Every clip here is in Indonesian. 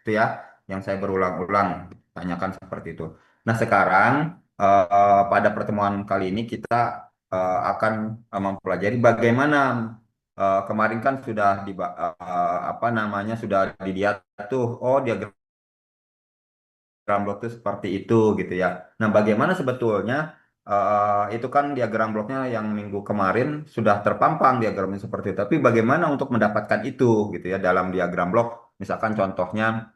itu ya, yang saya berulang-ulang tanyakan seperti itu. Nah, sekarang pada pertemuan kali ini kita akan mempelajari bagaimana kemarin kan sudah apa namanya sudah dilihat tuh, oh diagram blok itu seperti itu gitu ya. Nah, bagaimana sebetulnya itu kan diagram bloknya yang minggu kemarin sudah terpampang diagramnya seperti itu. Tapi bagaimana untuk mendapatkan itu gitu ya dalam diagram blok? Misalkan contohnya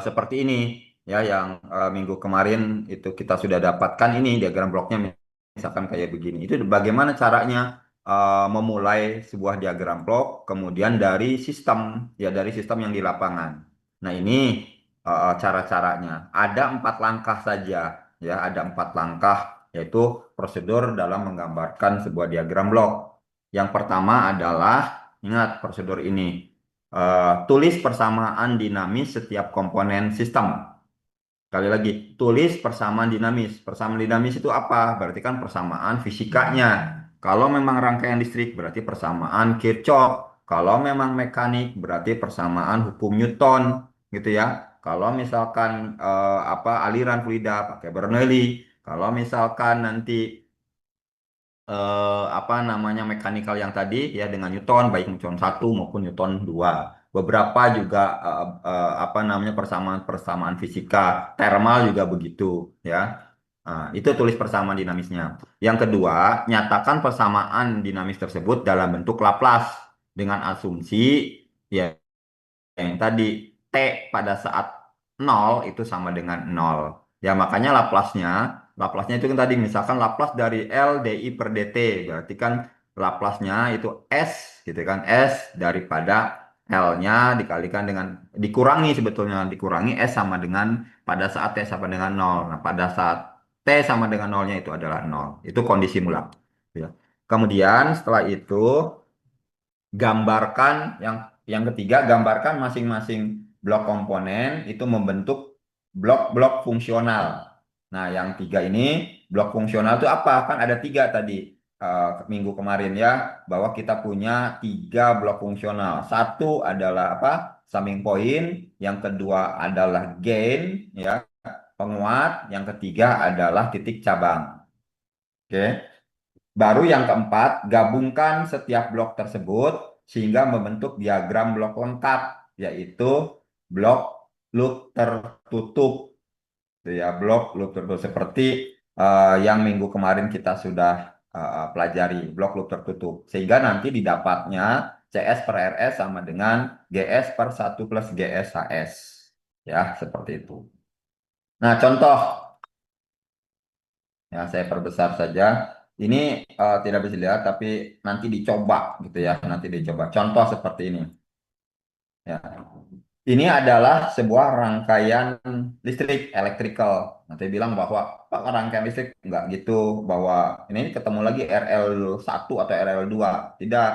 seperti ini ya, yang minggu kemarin itu kita sudah dapatkan ini diagram bloknya misalkan kayak begini. Itu bagaimana caranya memulai sebuah diagram blok kemudian dari sistem, ya dari sistem yang di lapangan. Nah, ini cara-caranya. Ada 4 langkah saja, ya ada 4 langkah, yaitu prosedur dalam menggambarkan sebuah diagram blok. Yang pertama adalah, ingat prosedur ini, tulis persamaan dinamis setiap komponen sistem. Sekali lagi, tulis persamaan dinamis. Persamaan dinamis itu apa? Berarti kan persamaan fisikanya. Kalau memang rangkaian listrik, berarti persamaan Kirchhoff. Kalau memang mekanik, berarti persamaan hukum Newton, gitu ya. Kalau misalkan apa aliran fluida, pakai Bernoulli. Kalau misalkan nanti apa namanya mekanikal yang tadi ya dengan Newton, baik Newton 1 maupun Newton 2. Beberapa juga apa namanya persamaan-persamaan fisika thermal juga begitu ya. Nah, itu tulis persamaan dinamisnya. Yang kedua, nyatakan persamaan dinamis tersebut dalam bentuk Laplace dengan asumsi ya yang tadi T pada saat nol itu sama dengan nol. Ya makanya Laplace-nya itu kan tadi misalkan Laplace dari L dI per dt. Berarti kan Laplace-nya itu S gitu kan. S daripada L-nya dikalikan dengan dikurangi, sebetulnya dikurangi S sama dengan pada saat T sama dengan nol. Nah, pada saat T sama dengan nolnya itu adalah nol. Itu kondisi mutlak. Ya. Kemudian setelah itu gambarkan yang ketiga, gambarkan masing-masing blok komponen itu membentuk blok-blok fungsional. Nah, yang tiga ini blok fungsional itu apa? Kan ada tiga tadi minggu kemarin ya, bahwa kita punya 3 blok fungsional. Satu adalah apa? Summing point, yang kedua adalah gain, ya, penguat, yang ketiga adalah titik cabang. Oke. Baru yang keempat, gabungkan setiap blok tersebut sehingga membentuk diagram blok lengkap, yaitu blok loop tertutup. Itu ya, blok loop tertutup seperti yang minggu kemarin kita sudah pelajari, blok loop tertutup. Sehingga nanti didapatnya CS per RS sama dengan GS per 1 plus GS HS. Ya, seperti itu. Nah, contoh, ya saya perbesar saja. Ini tidak bisa dilihat, tapi nanti dicoba gitu ya. Nanti dicoba. Contoh seperti ini. Ya. Ini adalah sebuah rangkaian listrik, electrical. Nanti bilang bahwa Pak, rangkaian listrik enggak gitu, bahwa ini ketemu lagi RL1 atau RL2. Tidak.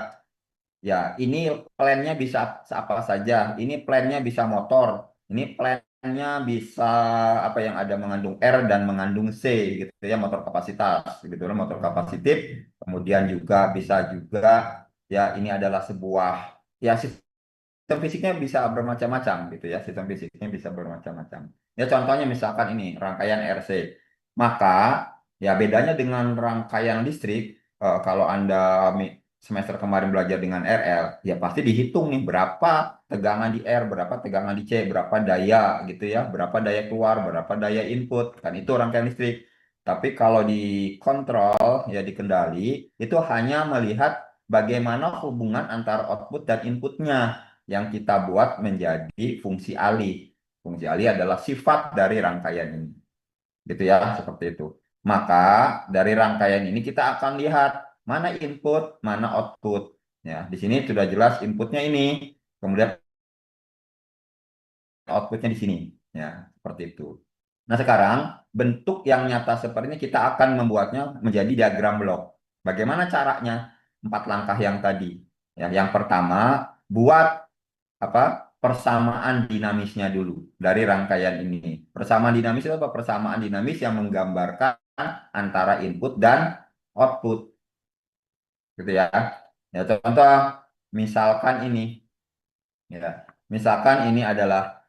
Ya, ini plannya bisa apa saja. Ini plannya bisa motor. Ini plannya bisa apa yang ada mengandung R dan mengandung C gitu ya, motor kapasitas gitu loh, motor kapasitif. Kemudian juga bisa juga ya ini adalah sebuah ya sistem fisiknya bisa bermacam-macam gitu ya. Sistem fisiknya bisa bermacam-macam. Ya contohnya misalkan ini rangkaian RC. Maka ya bedanya dengan rangkaian listrik, kalau Anda semester kemarin belajar dengan RL, ya pasti dihitung nih berapa tegangan di R, berapa tegangan di C, berapa daya gitu ya, berapa daya keluar, berapa daya input, kan itu rangkaian listrik. Tapi kalau dikontrol, ya dikendali, itu hanya melihat bagaimana hubungan antara output dan inputnya yang kita buat menjadi fungsi alih. Fungsi alih adalah sifat dari rangkaian ini. Gitu ya, seperti itu. Maka dari rangkaian ini kita akan lihat mana input, mana output. Ya, di sini sudah jelas inputnya ini, kemudian outputnya di sini. Ya, seperti itu. Nah, sekarang bentuk yang nyata seperti ini kita akan membuatnya menjadi diagram blok. Bagaimana caranya? 4 langkah yang tadi. Ya, yang pertama, buat apa persamaan dinamisnya dulu dari rangkaian ini. Persamaan dinamis itu apa? Persamaan dinamis yang menggambarkan antara input dan output, gitu ya. Ya contoh, misalkan ini, ya, misalkan ini adalah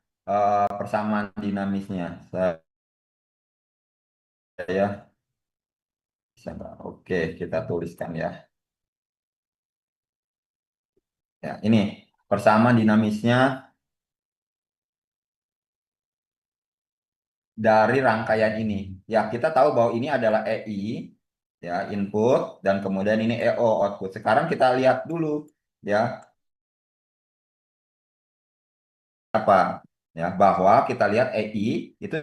persamaan dinamisnya. Saya bisa nggak? Oke, kita tuliskan ya. Ya, ini persamaan dinamisnya dari rangkaian ini. Ya, kita tahu bahwa ini adalah EI, ya, input, dan kemudian ini EO, output. Sekarang kita lihat dulu, ya, apa ya bahwa kita lihat EI itu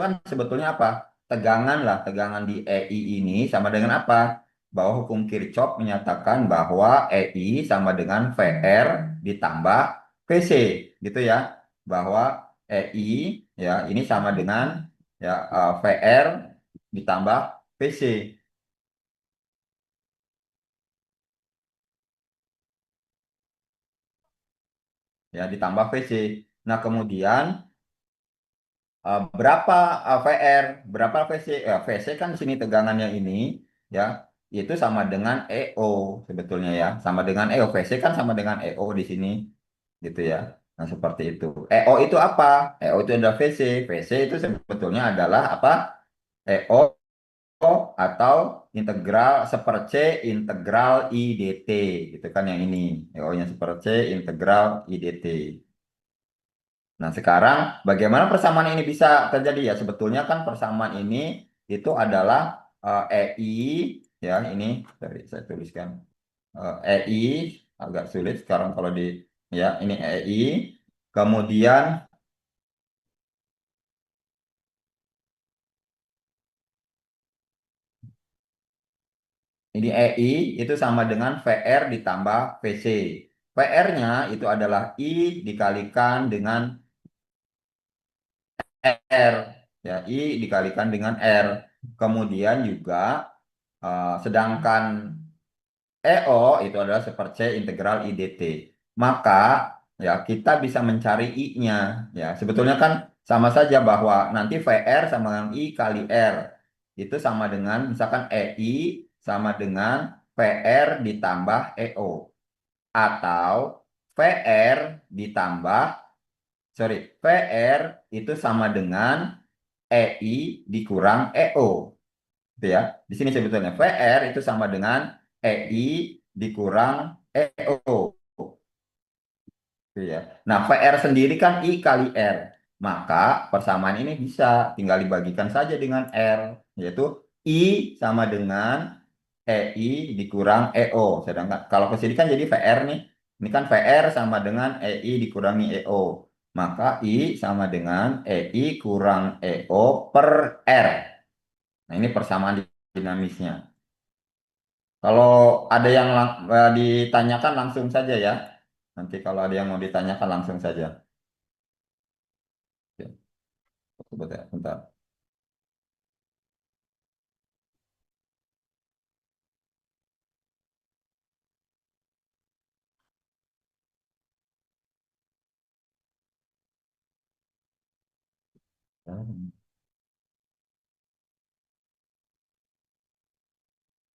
kan sebetulnya apa, tegangan lah, tegangan di EI ini sama dengan apa, bahwa hukum Kirchhoff menyatakan bahwa EI sama dengan VR ditambah VC, gitu ya, bahwa EI ya ini sama dengan ya VR ditambah VC, ya ditambah VC. Nah kemudian berapa VR, berapa VC? Ya, VC kan di sini tegangannya ini, ya, itu sama dengan EO sebetulnya ya, sama dengan EO. VC kan sama dengan EO di sini, gitu ya. Nah seperti itu. EO itu apa? EO itu adalah VC. VC itu sebetulnya adalah apa? EO atau integral seper C integral IDT, gitu kan yang ini. EO-nya seper C integral IDT. Nah, sekarang bagaimana persamaan ini bisa terjadi ya? Sebetulnya kan persamaan ini itu adalah EI, ya ini saya tuliskan EI, agak sulit sekarang kalau di, ya ini EI, kemudian ini EI itu sama dengan VR ditambah VC. VR-nya itu adalah I dikalikan dengan R, ya I dikalikan dengan R. Kemudian juga sedangkan EO itu adalah seperti integral IDT. Maka ya kita bisa mencari I-nya. Ya, sebetulnya kan sama saja bahwa nanti VR sama dengan I kali R. Itu sama dengan misalkan EI sama dengan VR ditambah EO. Atau VR ditambah, sorry, VR itu sama dengan EI dikurang EO, gitu ya. Di sini sebetulnya VR itu sama dengan EI dikurang EO. Gitu ya. Nah, VR sendiri kan I kali R. Maka persamaan ini bisa tinggal dibagikan saja dengan R, yaitu I sama dengan EI dikurang EO. Sedangkan kalau ke sini kan jadi VR nih. Ini kan VR sama dengan EI dikurangi EO. Maka I sama dengan EI kurang EO per R. Nah, ini persamaan dinamisnya. Kalau ada yang ditanyakan langsung saja ya. Nanti kalau ada yang mau ditanyakan langsung saja. Oke, sebentar, bentar.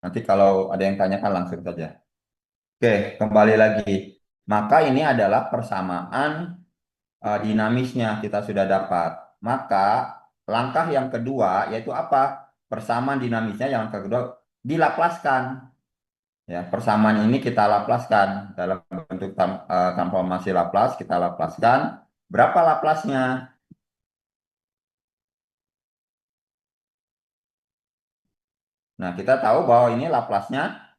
Nanti kalau ada yang tanyakan langsung saja. Oke, kembali lagi. Maka ini adalah persamaan dinamisnya kita sudah dapat. Maka langkah yang kedua yaitu apa? Persamaan dinamisnya yang kedua dilaplaskan. Ya, persamaan ini kita laplaskan dalam bentuk transformasi Laplace, kita laplaskan. Berapa Laplasnya? Nah, kita tahu bahwa ini Laplasnya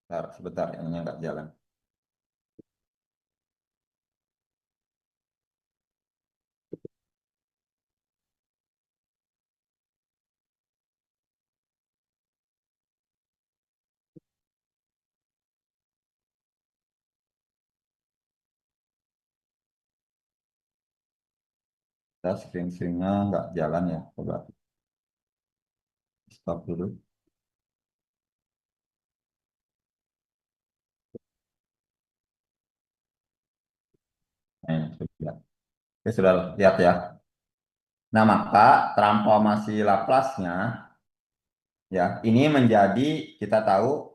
sebentar, sebentar, ini nggak jalan. Kita screen-screennya nggak jalan ya. Coba stop dulu. Sudah. Oke, sudah lihat ya. Nah, maka transformasi Laplace-nya ya ini menjadi kita tahu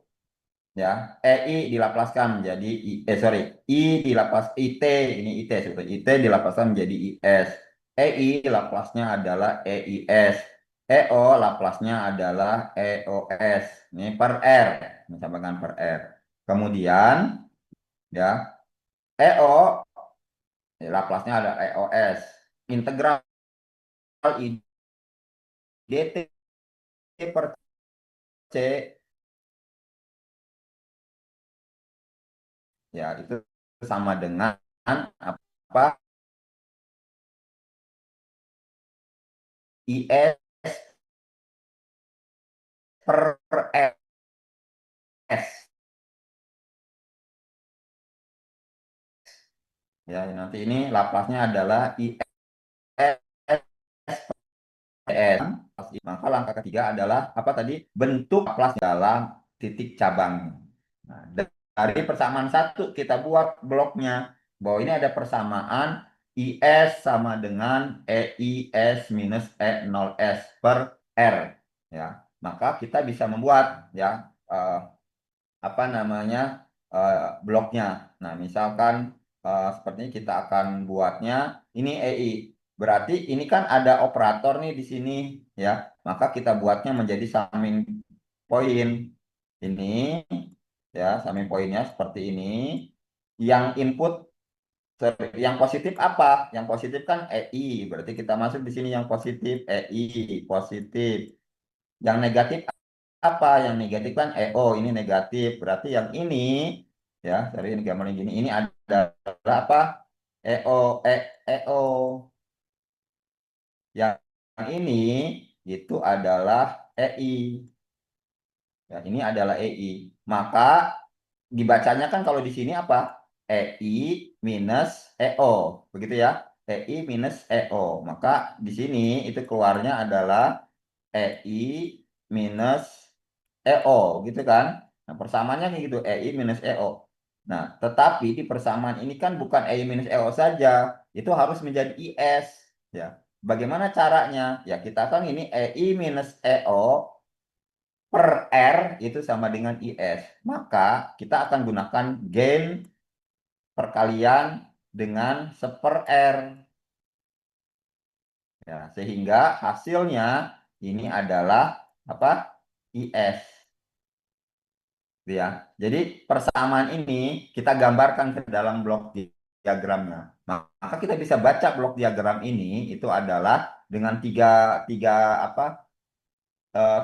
ya EI dilaplaskan menjadi sorry, I dilaplas IT, ini IT sebetulnya IT dilaplaskan menjadi IS. EI laplasnya adalah EIS. EO laplasnya adalah EOS. Ini per R, misalkan per R. Kemudian ya EO laplasnya ada EOS. Integral IDT per C ya itu sama dengan apa IS per S ya nanti ini laplasnya adalah IS S. Maka langkah ketiga adalah apa tadi? Bentuk Laplace dalam titik cabang. Nah, dari persamaan satu kita buat bloknya bahwa ini ada persamaan IS sama dengan EIS minus E0S per R. Ya, maka kita bisa membuat ya apa namanya bloknya. Nah, misalkan seperti ini kita akan buatnya ini EI. Berarti ini kan ada operator nih di sini ya. Maka kita buatnya menjadi summing point. Ini ya, summing pointnya seperti ini. Yang input yang positif apa? Yang positif kan EI. Berarti kita masuk di sini yang positif EI positif. Yang negatif apa? Yang negatif kan EO, ini negatif. Berarti yang ini ya, dari ini gambar yang gini ini adalah apa? EO, EO. Yang ini itu adalah EI. Ya, ini adalah EI. Maka dibacanya kan kalau di sini apa? EI minus EO, begitu ya? EI minus EO. Maka di sini itu keluarnya adalah EI minus EO gitu kan. Nah, persamaannya kayak gitu, EI minus EO. Nah, tetapi di persamaan ini kan bukan EI minus EO saja, itu harus menjadi IS ya. Bagaimana caranya? Ya, kita kan ini EI minus EO per R itu sama dengan IS. Maka kita akan gunakan gain perkalian dengan seper R. Ya, sehingga hasilnya ini adalah apa? IS. Gitu ya. Jadi persamaan ini kita gambarkan ke dalam blok diagramnya. Maka kita bisa baca blok diagram ini itu adalah dengan tiga tiga apa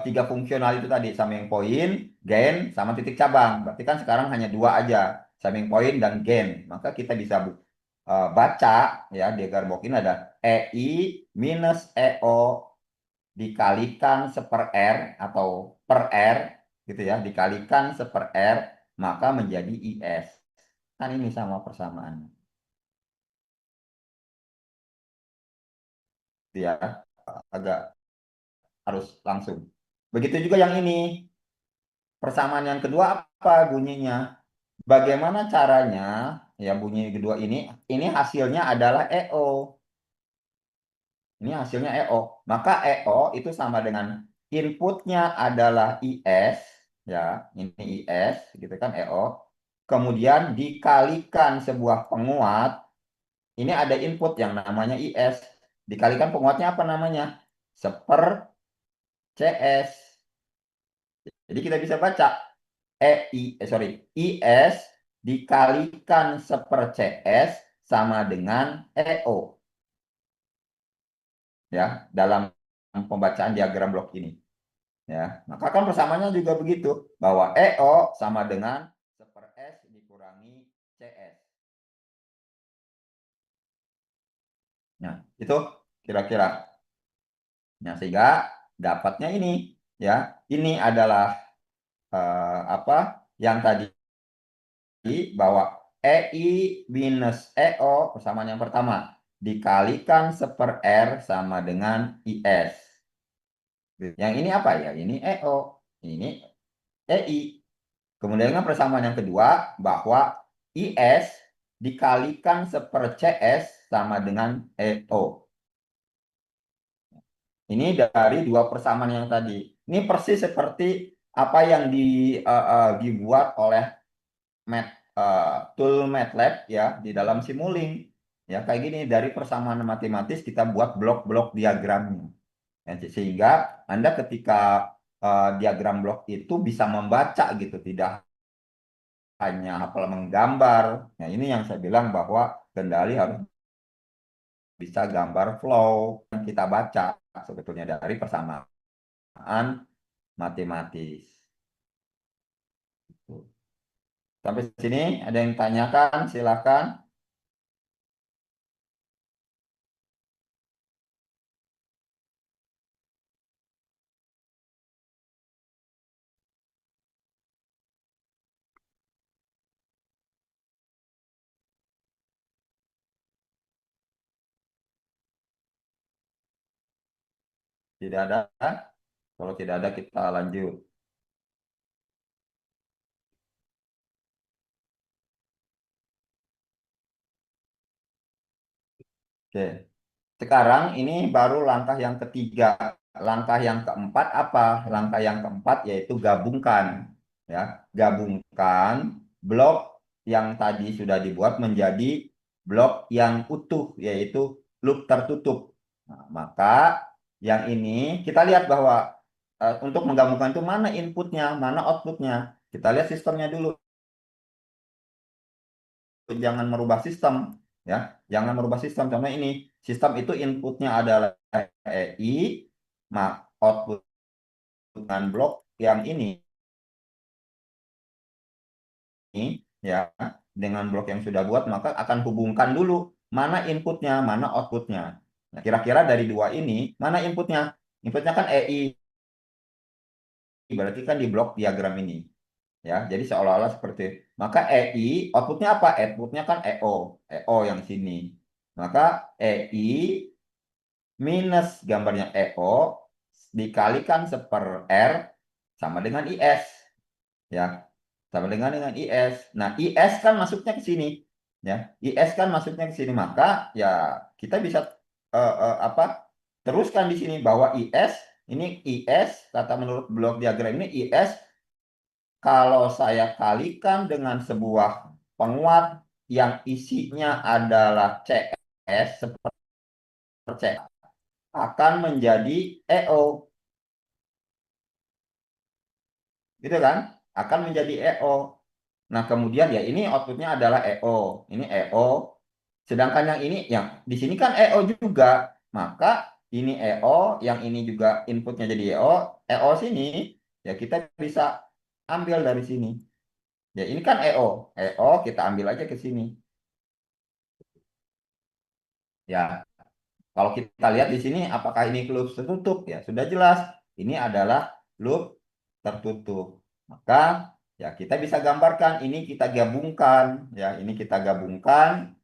tiga fungsional itu tadi summing point, gain, sama titik cabang. Berarti kan sekarang hanya dua aja, summing point dan gain. Maka kita bisa baca ya diagram blok ini ada EI minus EO dikalikan seper R atau per R gitu ya, dikalikan seper R maka menjadi IS. Kan ini sama persamaan. Gitu ya, agak harus langsung. Begitu juga yang ini. Persamaan yang kedua apa bunyinya? Bagaimana caranya ya bunyi kedua ini hasilnya adalah EO. Ini hasilnya EO. Maka EO itu sama dengan inputnya adalah IS, ya, ini IS, gitu kan EO. Kemudian dikalikan sebuah penguat, ini ada input yang namanya IS. Dikalikan penguatnya apa namanya? Seper CS. Jadi kita bisa baca IS dikalikan seper CS sama dengan EO. Ya, dalam pembacaan diagram blok ini. Ya, maka kan persamaannya juga begitu bahwa EO sama dengan seper S dikurangi CS. Nah, itu kira-kira. Nah, sehingga dapatnya ini ya, ini adalah apa yang tadi bahwa EI minus EO persamaan yang pertama dikalikan seper R sama dengan IS. Yang ini apa ya? Ini EO, ini EI. Kemudian dengan persamaan yang kedua bahwa IS dikalikan seper CS sama dengan EO. Ini dari dua persamaan yang tadi. Ini persis seperti apa yang dibuat oleh Mat, tool MATLAB ya di dalam Simulink. Ya kayak gini, dari persamaan matematis kita buat blok-blok diagramnya. Ya, sehingga Anda ketika diagram blok itu bisa membaca gitu, tidak hanya hafal menggambar. Nah, ini yang saya bilang bahwa kendali harus bisa gambar flow yang kita baca sebetulnya dari persamaan matematis. Sampai sini ada yang tanyakan, silakan. Tidak ada? Kalau tidak ada kita lanjut. Oke. Sekarang ini baru langkah yang ketiga. Langkah yang keempat apa? Langkah yang keempat yaitu gabungkan. Ya, gabungkan blok yang tadi sudah dibuat menjadi blok yang utuh, yaitu loop tertutup. Nah, maka yang ini kita lihat bahwa untuk menggabungkan itu mana inputnya, mana outputnya. Kita lihat sistemnya dulu. Jangan merubah sistem, ya, jangan merubah sistem. Contoh ini, sistem itu inputnya adalah EI, output dengan blok yang ini, ya, dengan blok yang sudah buat, maka akan hubungkan dulu mana inputnya, mana outputnya. Nah, kira-kira dari dua ini mana inputnya? Inputnya kan EI, berarti kan di blok diagram ini. Ya, jadi seolah-olah seperti maka EI outputnya apa? Outputnya kan EO yang sini. Maka EI minus gambarnya EO dikalikan seper R sama dengan IS, ya, sama dengan IS. Nah, IS kan masuknya ke sini, ya, IS kan masuknya ke sini, maka ya kita bisa apa, teruskan di sini bahwa IS kata menurut blok diagram ini, IS kalau saya kalikan dengan sebuah penguat yang isinya adalah CS seperti CS akan menjadi EO, gitu kan? Akan menjadi EO. Nah, kemudian ya ini outputnya adalah EO, ini EO. Sedangkan yang ini, yang di sini kan EO juga, maka ini EO, yang ini juga inputnya jadi EO, EO sini, ya kita bisa ambil dari sini. Ya ini kan EO, EO kita ambil aja ke sini. Ya, kalau kita lihat di sini, apakah ini loop tertutup? Ya, sudah jelas. Ini adalah loop tertutup. Maka ya kita bisa gambarkan, ini kita gabungkan. Ya, ini kita gabungkan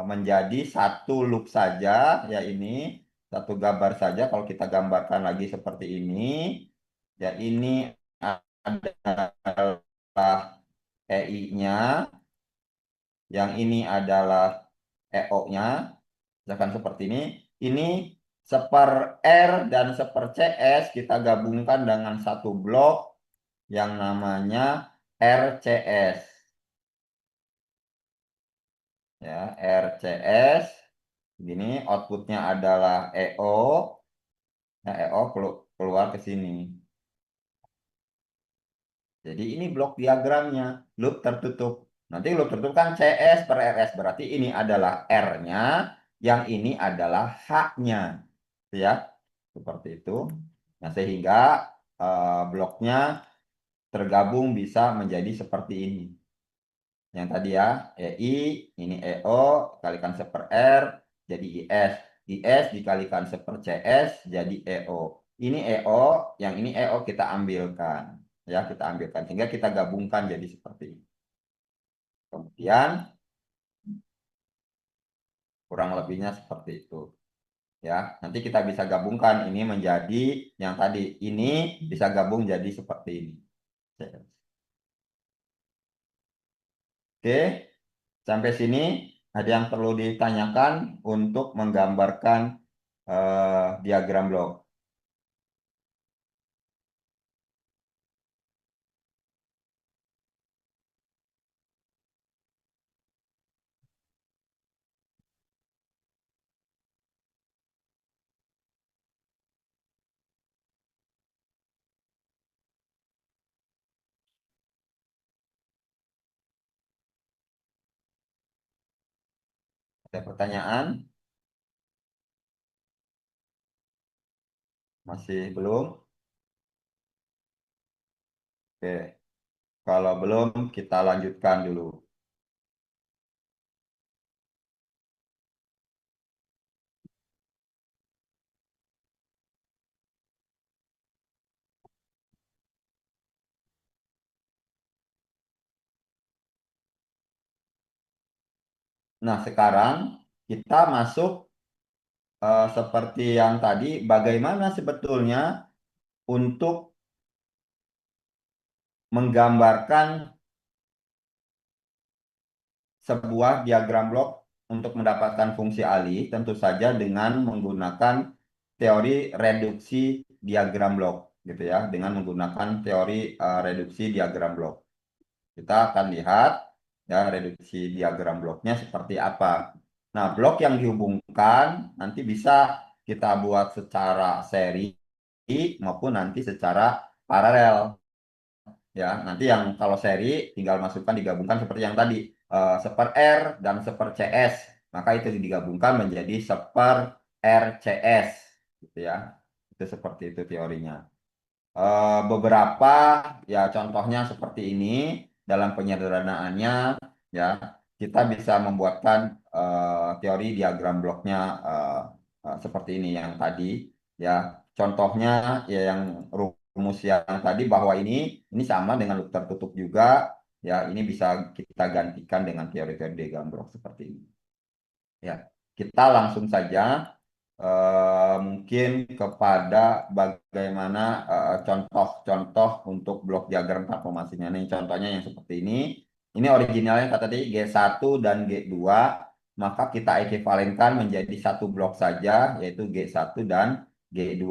menjadi satu loop saja. Ya, ini satu gambar saja. Kalau kita gambarkan lagi seperti ini, ya ini adalah EI-nya, yang ini adalah EO-nya. Misalkan seperti ini. Ini seper R dan seper CS kita gabungkan dengan satu blok yang namanya RCS. Ya, RCS. Ini outputnya adalah EO. Nah, EO keluar ke sini. Jadi ini blok diagramnya, loop tertutup. Nanti loop tertutup kan CS per RS, berarti ini adalah R-nya, yang ini adalah H-nya. Ya, seperti itu. Nah, sehingga bloknya tergabung bisa menjadi seperti ini. Yang tadi ya, EI, ini EO, kalikan seper R, jadi IS. IS dikalikan seper CS, jadi EO. Ini EO, yang ini EO kita ambilkan. Ya, kita ambilkan. Sehingga kita gabungkan jadi seperti ini. Kemudian, kurang lebihnya seperti itu. Ya, nanti kita bisa gabungkan ini menjadi yang tadi. Ini bisa gabung jadi seperti ini. Oke. Sampai sini ada yang perlu ditanyakan untuk menggambarkan diagram blok. Ada pertanyaan? Masih belum? Oke, kalau belum kita lanjutkan dulu. Nah, sekarang kita masuk seperti yang tadi, bagaimana sebetulnya untuk menggambarkan sebuah diagram blok untuk mendapatkan fungsi alih, tentu saja dengan menggunakan teori reduksi diagram blok, gitu ya, dengan menggunakan teori reduksi diagram blok. Kita akan lihat ya reduksi diagram bloknya seperti apa. Nah, blok yang dihubungkan nanti bisa kita buat secara seri maupun nanti secara paralel. Ya, nanti yang kalau seri tinggal masukkan digabungkan seperti yang tadi seper R dan seper CS. Maka itu digabungkan menjadi seper RCS gitu ya. Itu seperti itu teorinya. Beberapa ya contohnya seperti ini dalam penyederhanaannya ya kita bisa membuatkan teori diagram bloknya seperti ini yang tadi ya contohnya ya yang rumus yang tadi bahwa ini sama dengan loop tertutup juga ya ini bisa kita gantikan dengan teori-teori diagram blok seperti ini ya kita langsung saja mungkin kepada bagaimana contoh-contoh untuk blok diagram transformasinya. Nih contohnya yang seperti ini. Ini originalnya kata tadi G1 dan G2, maka kita ekuivalenkan menjadi satu blok saja, yaitu G1 dan G2.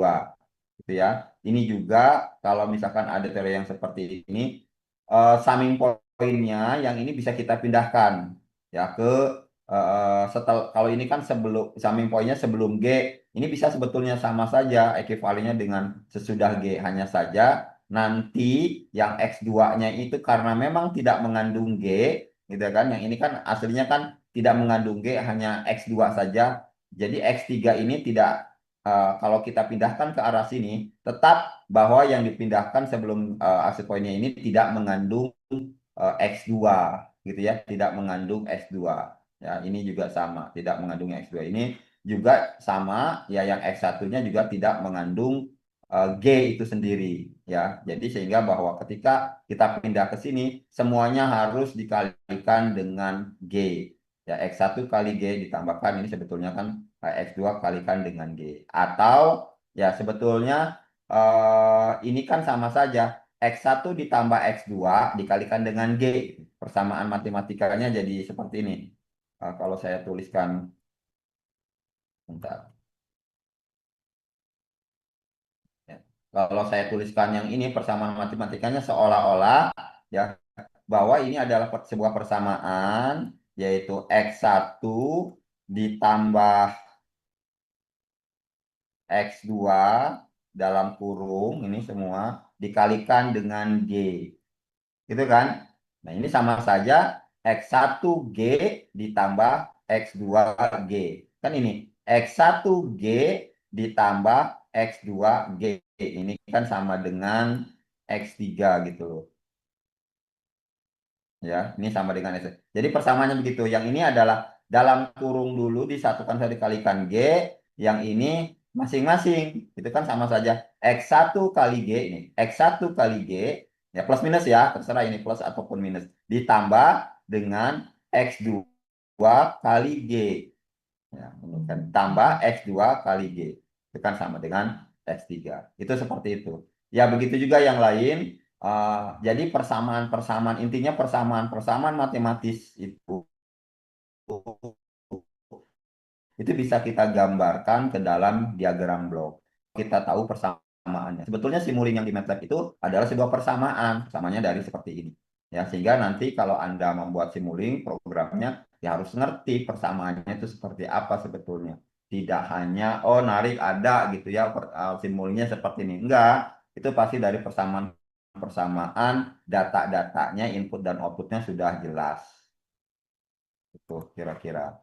Gitu ya. Ini juga kalau misalkan ada teori yang seperti ini, summing pointnya yang ini bisa kita pindahkan ya ke setelah kalau ini kan sebelum summing pointnya sebelum G ini bisa sebetulnya sama saja ekuivalennya dengan sesudah G hanya saja nanti yang X2-nya itu karena memang tidak mengandung G gitu kan yang ini kan aslinya kan tidak mengandung G hanya X2 saja jadi X3 ini tidak kalau kita pindahkan ke arah sini tetap bahwa yang dipindahkan sebelum exit pointnya ini tidak mengandung X2 gitu ya tidak mengandung X2. Ya, ini juga sama, tidak mengandung X2. Ini juga sama, ya yang X1-nya juga tidak mengandung G itu sendiri. Ya, jadi sehingga bahwa ketika kita pindah ke sini, semuanya harus dikalikan dengan G. Ya, X1 kali G ditambahkan, ini sebetulnya kan X2 kalikan dengan G. Atau, ya sebetulnya ini kan sama saja. X1 ditambah X2 dikalikan dengan G. Persamaan matematikanya jadi seperti ini. Kalau saya tuliskan, bentar. Ya. Kalau saya tuliskan yang ini persamaan matematikanya seolah-olah ya bahwa ini adalah sebuah persamaan yaitu X1 ditambah X2 dalam kurung ini semua dikalikan dengan G. Gitu kan? Nah, ini sama saja X1G ditambah X2G. Kan ini X1G ditambah X2G. Ini kan sama dengan X3 gitu loh. Ya, ini sama dengan X. Jadi persamaannya begitu. Yang ini adalah dalam kurung dulu disatukan saya dikalikan G. Yang ini masing-masing. Itu kan sama saja. X1 kali G ini. X1 kali G. Ya plus minus ya. Terserah ini plus ataupun minus. Ditambah dengan X2 kali G. Ya, ini kan tambah X2 kali G. Itu kan sama dengan X3. Itu seperti itu. Ya begitu juga yang lain. Jadi persamaan-persamaan intinya persamaan-persamaan matematis itu itu bisa kita gambarkan ke dalam diagram blok. Kita tahu persamaannya. Sebetulnya simuling yang di MATLAB itu adalah sebuah persamaan, persamanya dari seperti ini. Ya, sehingga nanti kalau Anda membuat simuling programnya, ya harus ngerti persamaannya itu seperti apa sebetulnya. Tidak hanya, oh narik ada gitu ya, simulingnya seperti ini. Enggak, itu pasti dari persamaan data-datanya, input dan outputnya sudah jelas. Itu kira-kira.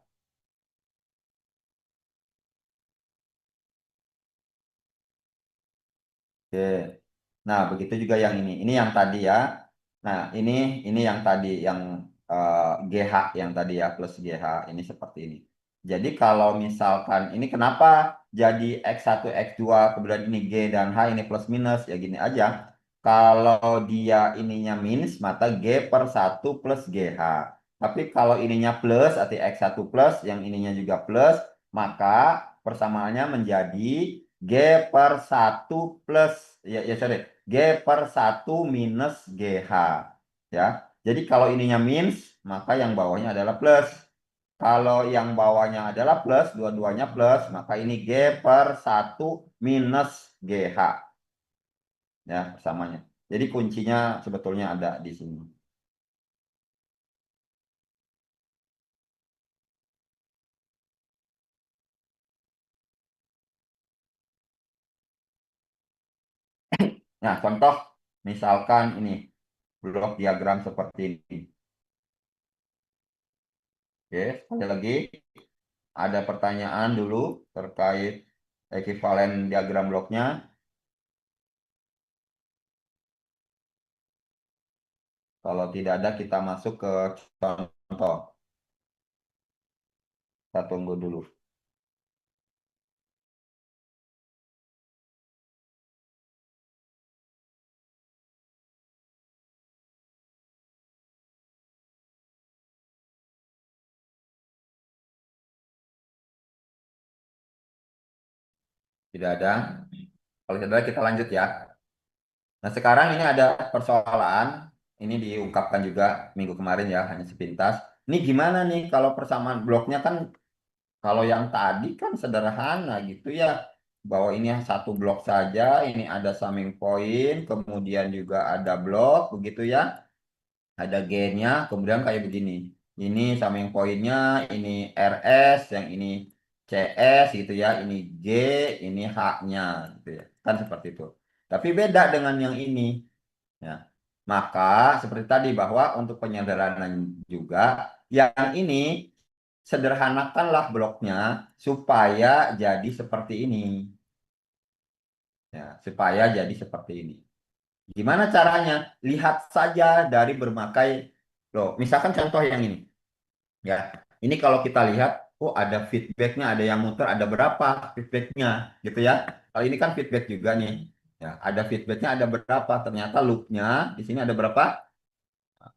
Oke. Nah, begitu juga yang ini. Ini yang tadi ya. Nah, ini yang tadi yang GH yang tadi ya plus GH ini seperti ini. Jadi kalau misalkan ini kenapa jadi X1, X2 kemudian ini G dan H ini plus minus ya gini aja. Kalau dia ininya minus maka G/1 plus GH. Tapi kalau ininya plus arti X1 plus yang ininya juga plus maka persamaannya menjadi G per satu plus sorry G per satu minus GH ya. Jadi kalau ininya minus maka yang bawahnya adalah plus. Kalau yang bawahnya adalah plus, dua-duanya plus, maka ini G per satu minus GH ya persamanya. Jadi kuncinya sebetulnya ada di sini. Nah, contoh misalkan ini blok diagram seperti ini. Oke, sekali lagi ada pertanyaan dulu terkait ekuivalen diagram bloknya. Kalau tidak ada, kita masuk ke contoh. Kita tunggu dulu. Tidak ada. Kalau tidak ada, kita lanjut ya. Nah, sekarang ini ada persoalan. Ini diungkapkan juga minggu kemarin ya, hanya sepintas. Ini gimana nih kalau persamaan bloknya kan, kalau yang tadi kan sederhana gitu ya. Bahwa ini satu blok saja, ini ada summing point, kemudian juga ada blok, begitu ya. Ada G-nya, kemudian kayak begini. Ini summing point-nya, ini RS, yang ini CS gitu ya, ini G, ini H-nya gitu ya. Kan seperti itu. Tapi beda dengan yang ini ya. Maka seperti tadi bahwa untuk penyederhanaan juga yang ini sederhanakanlah bloknya supaya jadi seperti ini ya, supaya jadi seperti ini. Gimana caranya? Lihat saja dari berbagai loh. Misalkan contoh yang ini. Ya, ini kalau kita lihat, oh ada feedbacknya, ada yang muter, ada berapa feedbacknya, gitu ya. Kalau ini kan feedback juga nih. Ya, ada feedbacknya, ada berapa. Ternyata loopnya di sini ada berapa?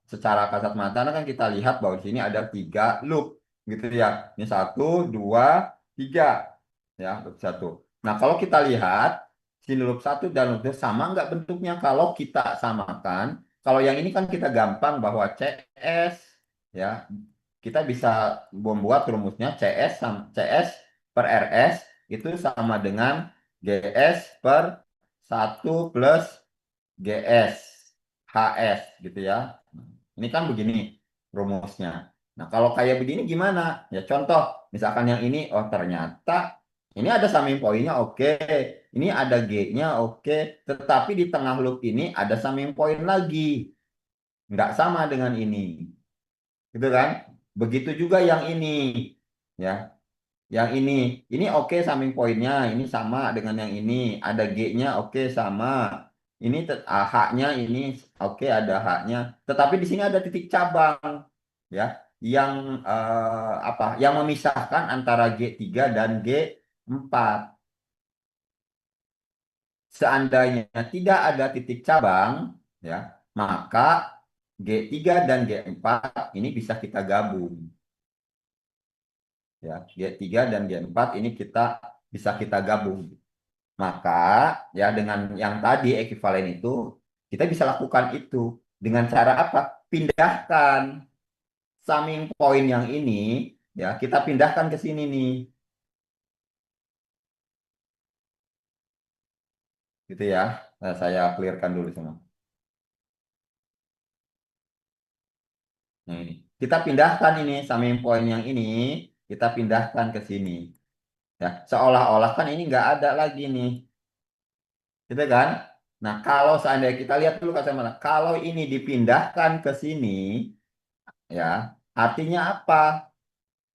Secara kasat mata kan kita lihat bahwa di sini ada 3 loop, gitu ya. Ini satu, dua, tiga, ya loop satu. Nah, kalau kita lihat sini loop satu dan loop dua sama nggak bentuknya? Kalau kita samakan, kalau yang ini kan kita gampang bahwa CS ya kita bisa membuat rumusnya CS per RS itu sama dengan GS per satu plus GS HS gitu ya. Ini kan begini rumusnya. Nah, kalau kayak begini gimana? Ya contoh, misalkan yang ini, oh ternyata ini ada summing point-nya oke. Ini ada G-nya oke. Tetapi di tengah loop ini ada summing point lagi. Nggak sama dengan ini. Gitu kan? Begitu juga yang ini. Ya, yang ini oke summing point-nya, ini sama dengan yang ini. Ada G-nya oke sama. Ini H-nya ini oke ada H-nya. Tetapi di sini ada titik cabang ya yang apa? Yang memisahkan antara G3 dan G4. Seandainya tidak ada titik cabang ya, maka G3 dan G4 ini bisa kita gabung ya. G3 dan G4 ini bisa kita gabung. Maka ya dengan yang tadi ekuivalen itu kita bisa lakukan itu dengan cara apa? Pindahkan summing point yang ini ya kita pindahkan ke sini nih, gitu ya. Nah, saya clearkan dulu semua. Nah, ini. Kita pindahkan ini summing point yang ini, kita pindahkan ke sini. Ya, seolah-olah kan ini nggak ada lagi nih, gitu kan? Nah, kalau seandainya kita lihat dulu kacamata, kalau ini dipindahkan ke sini, ya, artinya apa?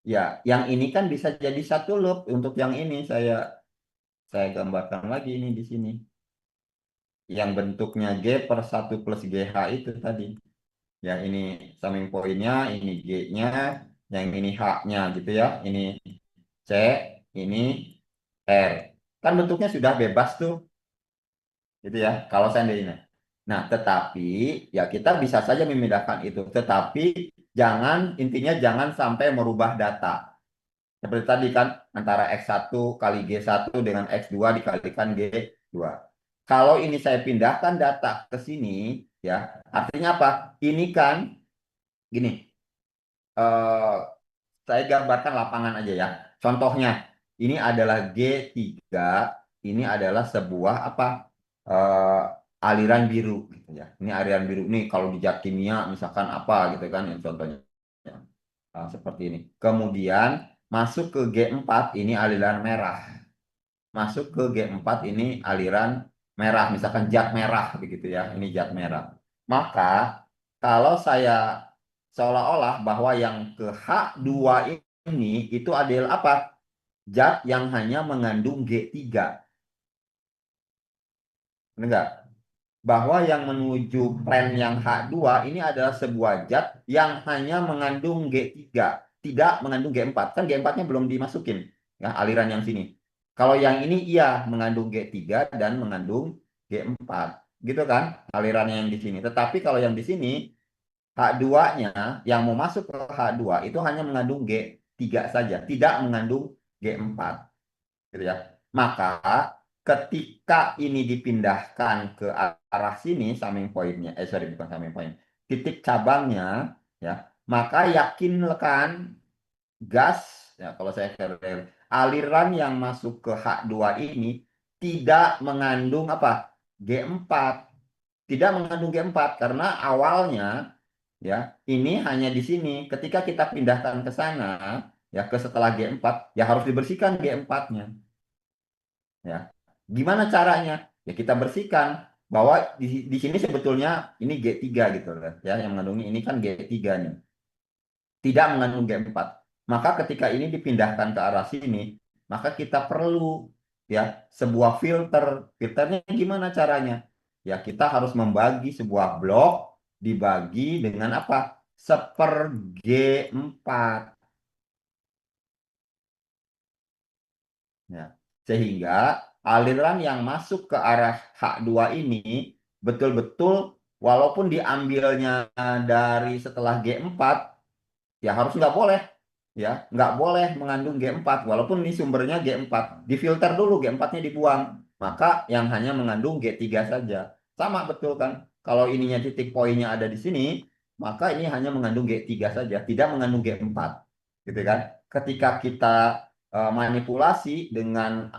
Ya, yang ini kan bisa jadi satu loop. Untuk yang ini saya gambarkan lagi ini di sini. Yang bentuknya G per 1 + GH itu tadi. Ya, ini summing point-nya, ini G-nya, yang ini H-nya gitu ya. Ini C, ini R. Kan bentuknya sudah bebas tuh, gitu ya. Kalau seandainya. Nah, tetapi ya kita bisa saja memindahkan itu. Tetapi intinya jangan sampai merubah data. Seperti tadi kan, antara X1 kali G1 dengan X2 dikalikan G2. Kalau ini saya pindahkan data ke sini, ya artinya apa? Ini kan gini, eh, saya gambarkan lapangan aja ya. Contohnya, ini adalah G3, ini adalah sebuah apa? Aliran biru gitu ya. Ini aliran biru. Ini kalau di zat kimia misalkan apa gitu kan, yang contohnya. Ya. Seperti ini. Kemudian masuk ke G4 ini aliran merah. Masuk ke G4 ini aliran merah, misalkan zat merah begitu ya. Ini zat merah. Maka kalau saya seolah-olah bahwa yang ke H2 ini itu adalah apa? Zat yang hanya mengandung G3. Enggak? Bahwa yang menuju plen yang H2 ini adalah sebuah zat yang hanya mengandung G3, tidak mengandung G4. Kan G4-nya belum dimasukin, ya, aliran yang sini. Kalau yang ini iya mengandung G3 dan mengandung G4. Gitu kan alirannya yang di sini. Tetapi kalau yang di sini H2-nya yang mau masuk ke H2 itu hanya mengandung G3 saja, tidak mengandung G4, gitu ya. Maka ketika ini dipindahkan ke arah sini summing point-nya, sorry bukan summing point, titik cabangnya, ya, maka yakinkan gas, ya kalau saya carrier, aliran yang masuk ke H2 ini tidak mengandung apa? G4. Tidak mengandung G4 karena awalnya, ya, ini hanya di sini. Ketika kita pindahkan ke sana, ya, ke setelah G4, ya harus dibersihkan G4-nya. Ya. Gimana caranya? Ya kita bersihkan bahwa di sini sebetulnya ini G3 gitu loh, ya, yang mengandung ini kan G3 nih. Tidak mengandung G4. Maka ketika ini dipindahkan ke arah sini, maka kita perlu, ya, sebuah filter. Filternya gimana caranya? Ya kita harus membagi sebuah blok dibagi dengan apa? Seper G4. Ya. Sehingga aliran yang masuk ke arah H2 ini betul-betul walaupun diambilnya dari setelah G4, ya harus nggak boleh, ya nggak boleh mengandung G4 walaupun ini sumbernya G4, difilter dulu, G4-nya dibuang, maka yang hanya mengandung G3 saja. Sama betul kan, kalau ininya titik poinnya ada di sini, maka ini hanya mengandung G3 saja, tidak mengandung G4, gitu kan. Ketika kita manipulasi dengan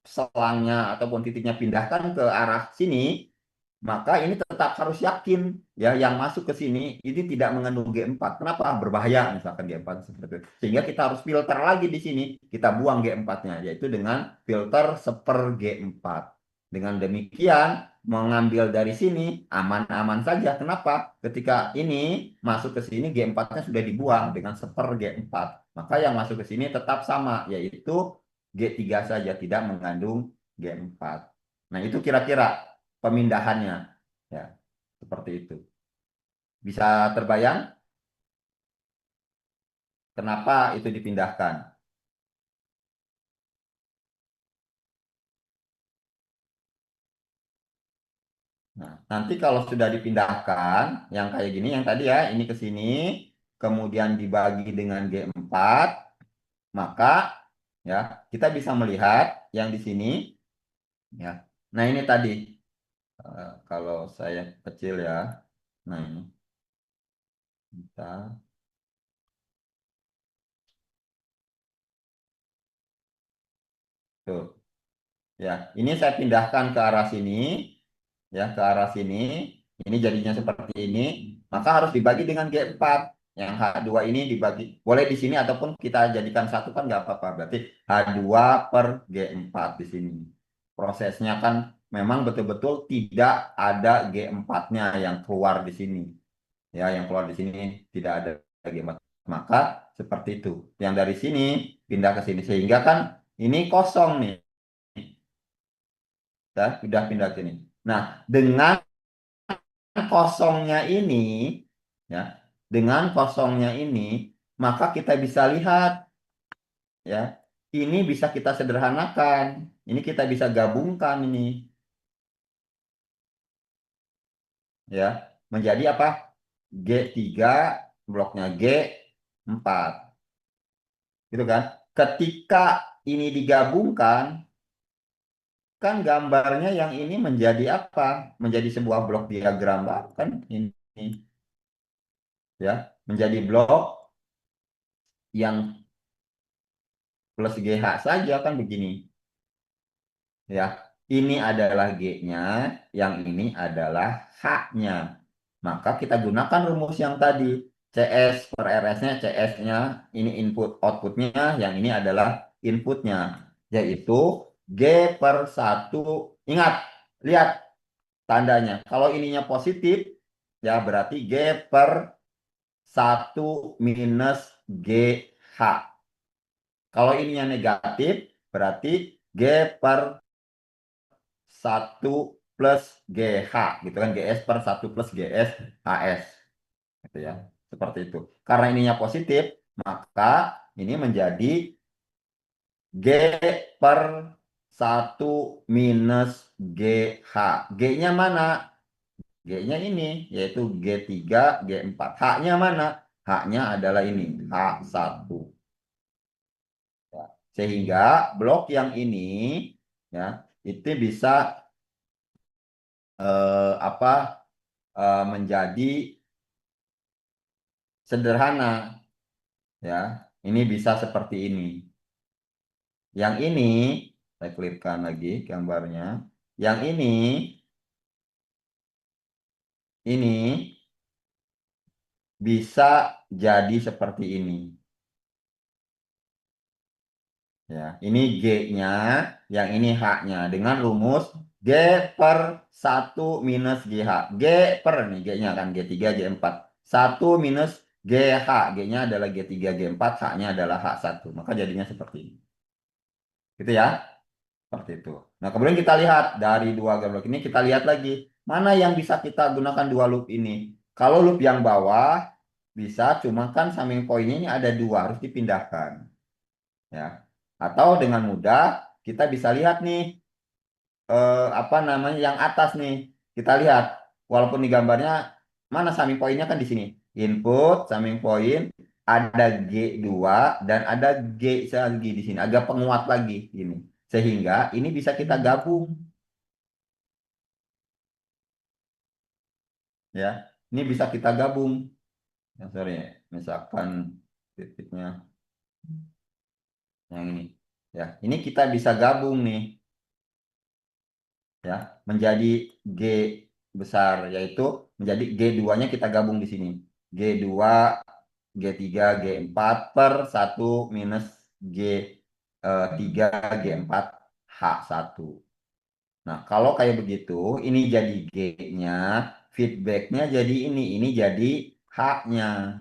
selangnya ataupun titiknya pindahkan ke arah sini, maka ini tetap harus yakin, ya yang masuk ke sini ini tidak mengandung G4. Kenapa? Berbahaya misalkan G4 seperti itu. Sehingga kita harus filter lagi di sini. Kita buang G4-nya yaitu dengan filter seper G4. Dengan demikian mengambil dari sini aman-aman saja. Kenapa? Ketika ini masuk ke sini G4-nya sudah dibuang dengan seper G4. Maka yang masuk ke sini tetap sama yaitu G3 saja, tidak mengandung G4. Nah, itu kira-kira pemindahannya. Ya, seperti itu. Bisa terbayang kenapa itu dipindahkan? Nah, nanti kalau sudah dipindahkan, yang kayak gini, yang tadi ya, ini ke sini, kemudian dibagi dengan G4, maka ya kita bisa melihat yang di sini, ya. Nah, ini tadi, kalau saya kecil ya, nah ini, kita Tuh, ya. Ini saya pindahkan ke arah sini, ya, ke arah sini. Ini jadinya seperti ini. Maka harus dibagi dengan G4. Yang H2 ini dibagi, boleh di sini ataupun kita jadikan satu kan nggak apa-apa. Berarti H2 per G4 di sini. Prosesnya kan memang betul-betul tidak ada G4-nya yang keluar di sini. Ya, yang keluar di sini tidak ada G4. Maka seperti itu. Yang dari sini pindah ke sini. Sehingga kan ini kosong nih. Ya, sudah pindah ke sini. Nah, dengan kosongnya ini, ya, dengan kosongnya ini, maka kita bisa lihat, ya, ini bisa kita sederhanakan. Ini kita bisa gabungkan ini, ya, menjadi apa? G3 bloknya G4, gitu kan? Ketika ini digabungkan, kan gambarnya yang ini menjadi apa? Menjadi sebuah blok diagram baru kan ini, ya, menjadi blok yang plus GH saja kan begini. Ya, ini adalah G-nya, yang ini adalah H-nya. Maka kita gunakan rumus yang tadi. CS per RS-nya, CS-nya, ini input outputnya, yang ini adalah inputnya. Yaitu G per 1. Ingat, lihat tandanya. Kalau ininya positif, ya berarti G per 1 minus GH. Kalau ininya negatif, berarti G per 1 plus GH gitu kan, GS per 1 plus GS HS gitu ya, seperti itu. Karena ininya positif, maka ini menjadi G per 1 minus GH. G-nya mana? G-nya ini, yaitu G3 G4. H-nya mana? H-nya adalah ini, H1. Ya. Sehingga blok yang ini, ya, itu bisa apa, menjadi sederhana, ya. Ini bisa seperti ini. Yang ini saya klipkan lagi gambarnya. Yang ini bisa jadi seperti ini. Ya, ini G-nya, yang ini H-nya dengan rumus G per 1 minus GH. G per nih G-nya kan G3 G4. 1 minus GH. G-nya adalah G3 G4, H-nya adalah H1. Maka jadinya seperti ini. Gitu ya. Seperti itu. Nah, kemudian kita lihat dari dua gambar ini, kita lihat lagi mana yang bisa kita gunakan dua loop ini. Kalau loop yang bawah bisa, cuma kan summing point ini ada dua, harus dipindahkan. Ya. Atau dengan mudah kita bisa lihat nih, apa namanya, yang atas nih. Kita lihat, walaupun di gambarnya mana summing pointnya kan di sini. Input, summing point, ada G2 dan ada G lagi di sini, agak penguat lagi ini. Sehingga ini bisa kita gabung, ya. Ini bisa kita gabung. Ya, sorry, misalkan titiknya yang ini. Ya, ini kita bisa gabung nih, ya, menjadi G besar, yaitu menjadi G2-nya kita gabung di sini. G2, G3, G4 per 1 minus G3, G4, H1. Nah, kalau kayak begitu, ini jadi G-nya, feedbacknya jadi ini jadi H-nya.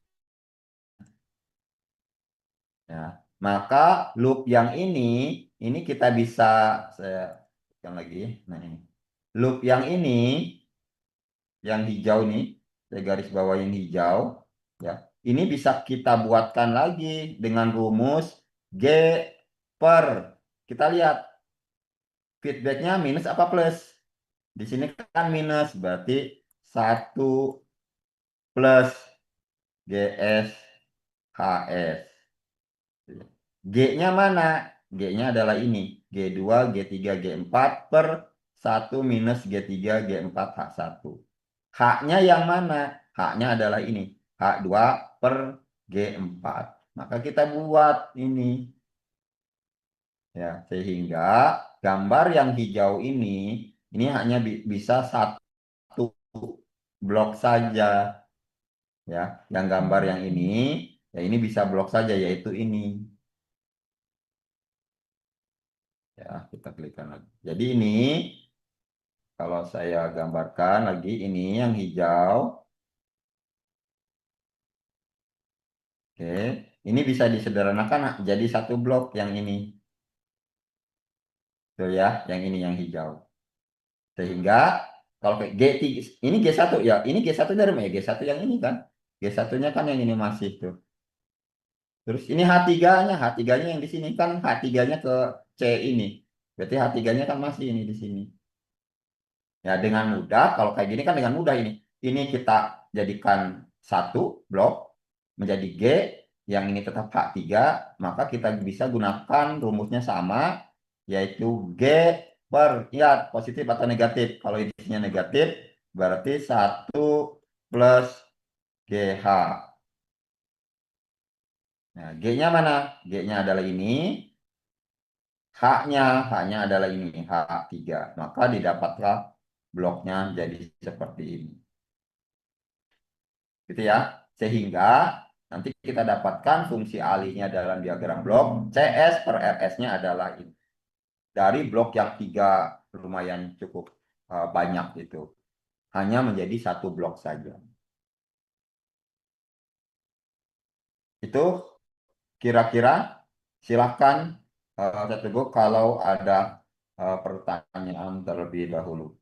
Ya, maka loop yang ini kita bisa, saya yang lagi, nah ini. Loop yang ini, yang hijau nih, saya garis bawah yang hijau, ya. Ini bisa kita buatkan lagi dengan rumus G per, kita lihat feedbacknya minus apa plus. Di sini kan minus, berarti 1 plus GS HS. G-nya mana? G-nya adalah ini. G2, G3, G4 per 1 minus G3, G4, H1. H-nya yang mana? H-nya adalah ini. H2 per G4. Maka kita buat ini. Ya, sehingga gambar yang hijau ini hanya bisa satu blok saja, ya. Yang gambar yang ini, ya ini bisa blok saja, yaitu ini. Ya, kita klikkan lagi. Jadi ini, kalau saya gambarkan lagi, ini yang hijau. Oke, ini bisa disederhanakan jadi satu blok yang ini. Tuh ya, yang ini yang hijau. Sehingga kalau kayak G3, ini G1 ya, ini G1 dari mana ya? G1 yang ini kan. G1-nya kan yang ini masih tuh. Terus ini H3-nya, H3-nya yang di sini kan H3-nya ke C ini. Berarti H3-nya kan masih ini di sini. Ya dengan mudah, kalau kayak gini kan dengan mudah ini. Ini kita jadikan satu blok menjadi G, yang ini tetap H3, maka kita bisa gunakan rumusnya sama, yaitu G per, ya positif atau negatif. Kalau isinya negatif, berarti satu plus GH. Nah, G-nya mana? G-nya adalah ini, H-nya adalah ini, H3. Maka didapatlah bloknya jadi seperti ini. Gitu ya. Sehingga nanti kita dapatkan fungsi alihnya dalam diagram blok, CS per RS-nya adalah ini. Dari blok yang tiga lumayan cukup banyak itu. Hanya menjadi satu blok saja. Itu kira-kira silakan saya tunggu kalau ada pertanyaan terlebih dahulu.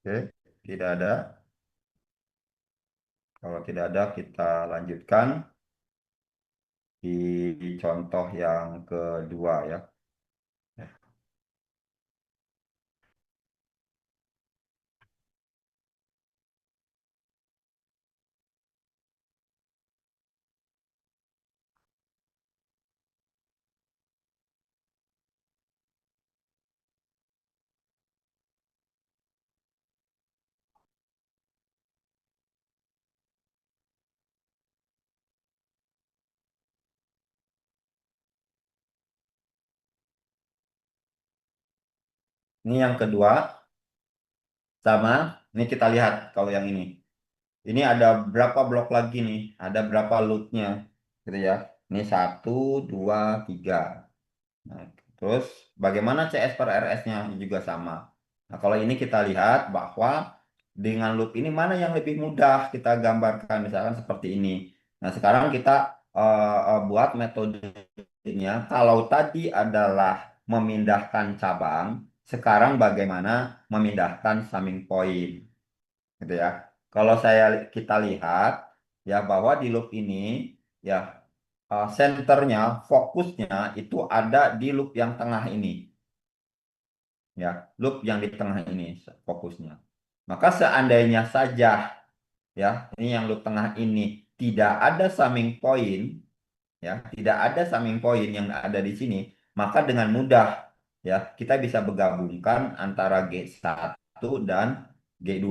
Oke, tidak ada. Kalau tidak ada, kita lanjutkan di contoh yang kedua ya. Ini yang kedua, sama. Ini kita lihat kalau yang ini. Ini ada berapa blok lagi nih? Ada berapa loopnya, gitu ya? Ini satu, dua, tiga. Nah, terus bagaimana CS per RS-nya juga sama. Nah, kalau ini kita lihat bahwa dengan loop ini mana yang lebih mudah kita gambarkan, misalkan seperti ini. Nah, sekarang kita buat metodenya. Kalau tadi adalah memindahkan cabang, sekarang bagaimana memindahkan summing point, gitu ya. Kalau kita lihat ya bahwa di loop ini ya senternya, fokusnya itu ada di loop yang tengah ini, ya, loop yang di tengah ini fokusnya. Maka seandainya saja ya, ini yang loop tengah ini tidak ada summing point, ya, tidak ada summing point yang ada di sini, maka dengan mudah ya kita bisa menggabungkan antara G1 dan G2.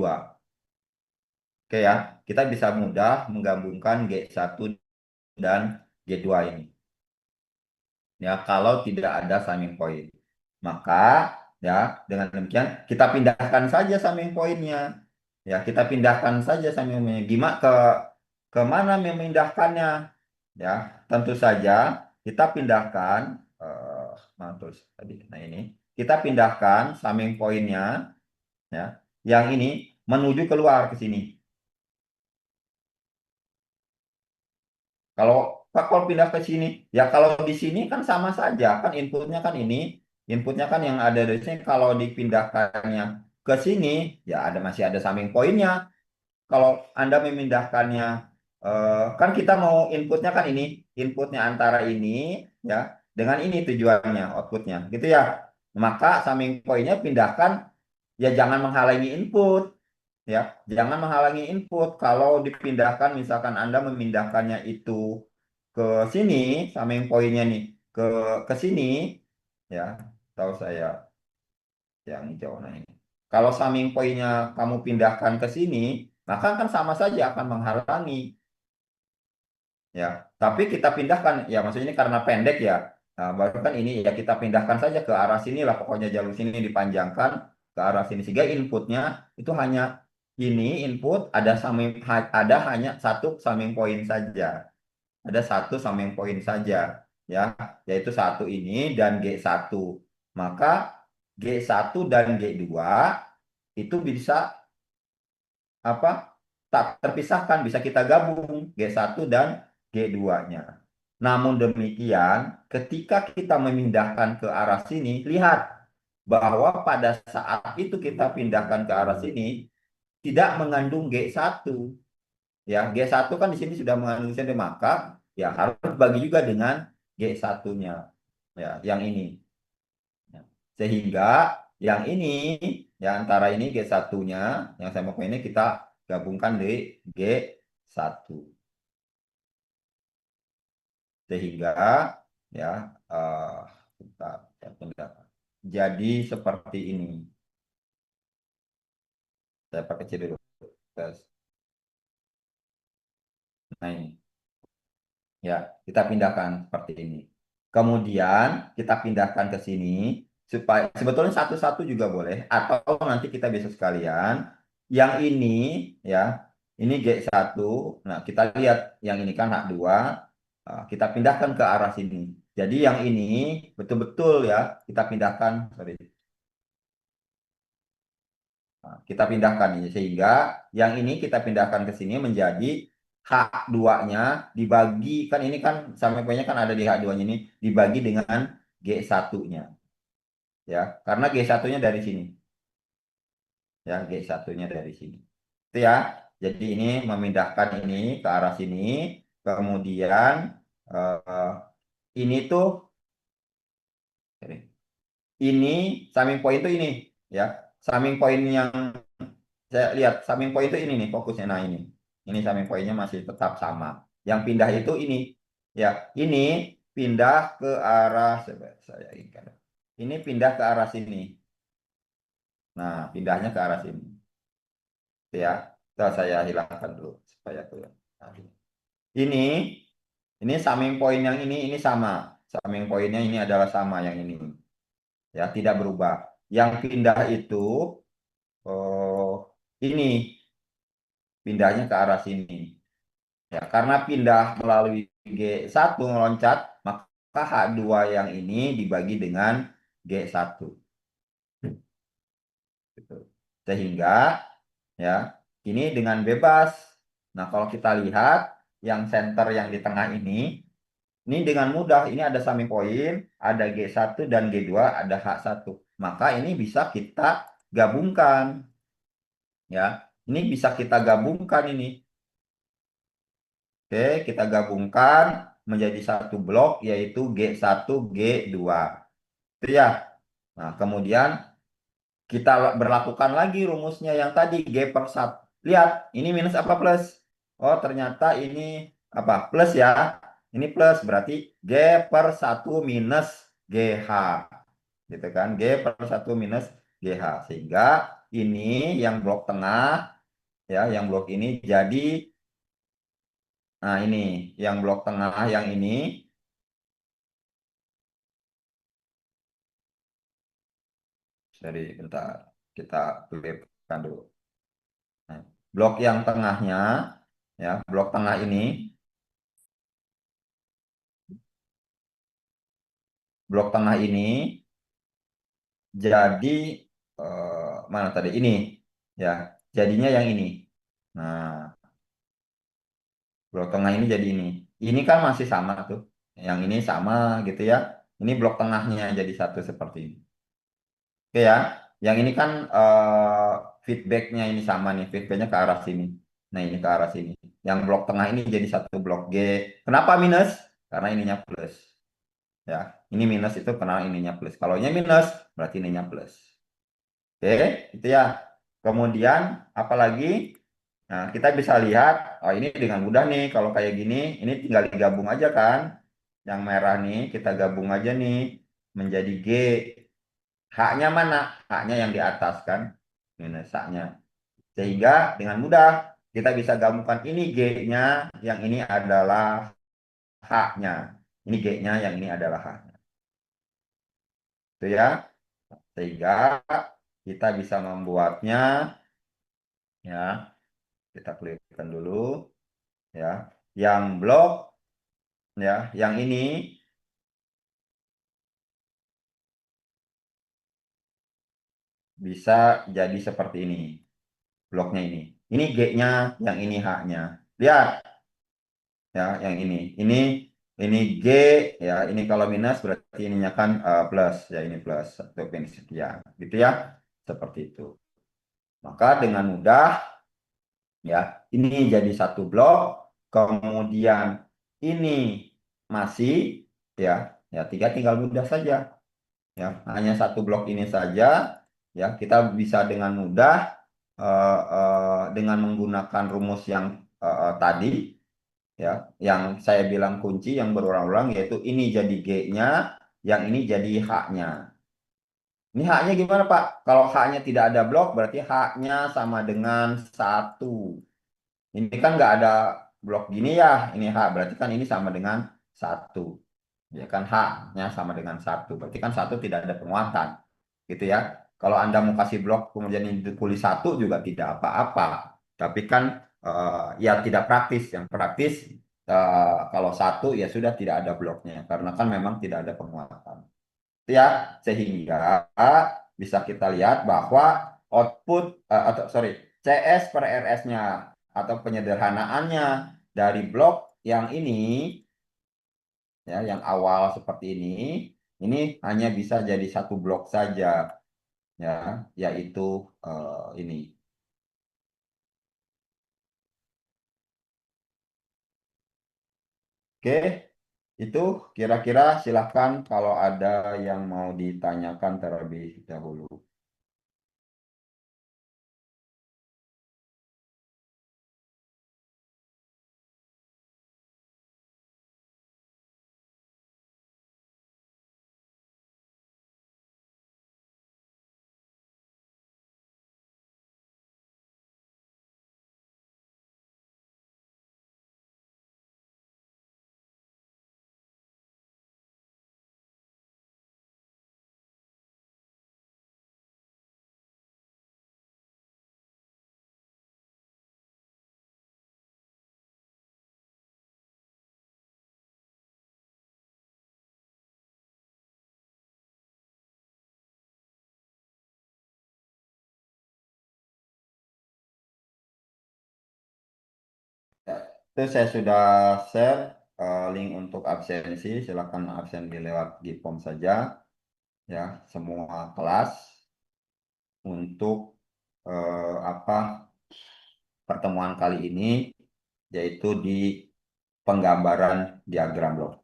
Oke ya, kita bisa mudah menggabungkan G1 dan G2 ini. Ya, kalau tidak ada summing point. Maka Ya, dengan demikian kita pindahkan saja summing pointnya. Ya, kita pindahkan saja summing pointnya. Gimana ke mana memindahkannya? Ya, tentu saja kita pindahkan mana tulis tadi. Nah, ini kita pindahkan summing pointnya ya. Yang ini menuju keluar ke sini. Kalau kalau pindah ke sini, ya kalau di sini kan sama saja, kan inputnya kan ini, inputnya kan yang ada di sini. Kalau dipindahkannya ke sini, ya ada masih ada summing pointnya. Kalau Anda memindahkannya, kan kita mau inputnya kan ini, inputnya antara ini, ya, dengan ini tujuannya, outputnya, gitu ya. Maka summing pointnya pindahkan, ya jangan menghalangi input, ya, jangan menghalangi input. Kalau dipindahkan, misalkan Anda memindahkannya itu ke sini, summing pointnya nih ke sini, ya, tahu saya yang hijau nah ini. Kalau summing pointnya kamu pindahkan ke sini, maka kan sama saja akan menghalangi, ya. Tapi kita pindahkan, ya maksudnya ini karena pendek ya. Nah, baru kan ini ya kita pindahkan saja ke arah sini lah, pokoknya jalur sini dipanjangkan ke arah sini sehingga inputnya itu hanya ini input ada hanya satu summing point saja. Ada satu summing point saja ya, yaitu satu ini dan G1. Maka G1 dan G2 itu bisa apa? Tak terpisahkan, bisa kita gabung G1 dan G2-nya. Namun demikian, ketika kita memindahkan ke arah sini, lihat bahwa pada saat itu kita pindahkan ke arah sini tidak mengandung G1. Ya, G1 kan di sini sudah mengandung sini, maka ya harus bagi juga dengan G1-nya. Ya, yang ini. Ya. Sehingga yang ini, ya antara ini G1-nya, yang sama ini kita gabungkan di G1. Sehingga ya kita pindah. Jadi seperti ini. Saya perkecil dulu. Tes. Nah ini. Ya, kita pindahkan seperti ini. Kemudian kita pindahkan ke sini supaya sebetulnya satu-satu juga boleh atau nanti kita bisa sekalian. Yang ini ya, ini G1. Nah, kita lihat yang ini kan H2. Kita pindahkan ke arah sini. Jadi yang ini betul-betul ya kita pindahkan, sorry. Kita pindahkan ini sehingga yang ini kita pindahkan ke sini menjadi H2-nya dibagi, kan ini kan sampai poinnya kan ada di H2-nya ini dibagi dengan G1-nya ya. Karena G1-nya dari sini ya, G1-nya dari sini. Itu ya. Jadi ini memindahkan ini ke arah sini. Kemudian eh, ini tuh ini summing point itu ini ya. Summing point yang saya lihat summing point itu ini nih fokusnya. Nah ini. Ini summing pointnya masih tetap sama. Yang pindah itu ini. Ya, ini pindah ke arah saya ingat. Ini pindah ke arah sini. Nah, pindahnya ke arah sini. Itu ya. Tuh, saya hilangkan dulu supaya kelihatan. Nah, ini summing point yang ini sama. Summing pointnya ini adalah sama yang ini. Ya, tidak berubah. Yang pindah itu ini pindahnya ke arah sini. Ya, karena pindah melalui G1 meloncat, maka H2 yang ini dibagi dengan G1. Gitu. Sehingga ya, ini dengan bebas. Nah, kalau kita lihat yang center yang di tengah ini dengan mudah ini ada summing point, ada G1 dan G2, ada H1. Maka ini bisa kita gabungkan ya. Ini bisa kita gabungkan ini. Oke, kita gabungkan menjadi satu blok yaitu G1, G2. Itu ya. Nah, kemudian kita berlakukan lagi rumusnya yang tadi G per 1. Lihat, ini minus apa plus? Oh, ternyata ini apa? Plus ya. Ini plus berarti G per 1 minus GH. Gitu kan? G per 1 minus GH. Sehingga ini yang blok tengah ya, yang blok ini jadi nah ini yang blok tengah yang ini. Sorry, bentar. Kita clearkan dulu. Nah, blok yang tengahnya, ya, blok tengah ini, blok tengah ini jadi mana tadi ini, ya, jadinya yang ini. Nah, blok tengah ini jadi ini. Ini kan masih sama tuh. Yang ini sama gitu ya. Ini blok tengahnya jadi satu seperti ini. Oke ya. Yang ini kan feedbacknya ini sama nih. Feedbacknya ke arah sini. Nah ini ke arah sini. Yang blok tengah ini jadi satu blok G. Kenapa minus? Karena ininya plus. Ya. Ini minus itu karena ininya plus. Kalau ini minus berarti ininya plus. Oke, itu ya. Kemudian apalagi? Nah, kita bisa lihat, oh ini dengan mudah nih, kalau kayak gini, ini tinggal digabung aja kan. Yang merah nih, kita gabung aja nih, menjadi G. H-nya mana? H-nya yang di atas kan, minus H-nya. Sehingga dengan mudah, kita bisa gabungkan ini G-nya, yang ini adalah H-nya. Ini G-nya, yang ini adalah H-nya. Itu ya, sehingga kita bisa membuatnya, ya, kita clearkan dulu, ya. Yang blok, ya, yang ini bisa jadi seperti ini bloknya ini. Ini G-nya, yang ini H-nya. Lihat ya, yang ini. Ini G ya, ini kalau minus berarti ininya kan plus ya, ini plus satu ini sekian. Gitu ya. Seperti itu. Maka dengan mudah ya, ini jadi satu blok, kemudian ini masih ya, ya tiga tinggal mudah saja. Ya, hanya satu blok ini saja ya kita bisa dengan mudah dengan menggunakan rumus yang tadi ya yang saya bilang kunci yang berulang-ulang yaitu ini jadi G-nya, yang ini jadi H-nya. Ini H-nya gimana Pak? Kalau H-nya tidak ada blok berarti H-nya sama dengan satu. Ini kan nggak ada blok gini ya, ini H berarti kan ini sama dengan satu. Ya kan H-nya sama dengan satu, berarti kan satu tidak ada penguatan, gitu ya. Kalau Anda mau kasih blok kemudian ini ditulis satu juga tidak apa-apa, tapi kan ya tidak praktis. Yang praktis kalau satu ya sudah tidak ada bloknya, karena kan memang tidak ada penguatan. Itu ya, sehingga bisa kita lihat bahwa output atau sorry CS per RS-nya atau penyederhanaannya dari blok yang ini ya yang awal seperti ini hanya bisa jadi satu blok saja ya, yaitu ini. Oke, itu kira-kira silahkan kalau ada yang mau ditanyakan terlebih dahulu. Ya, itu saya sudah share link untuk absensi, silakan absen di lewat di form saja ya, semua kelas untuk apa pertemuan kali ini yaitu di penggambaran diagram blok.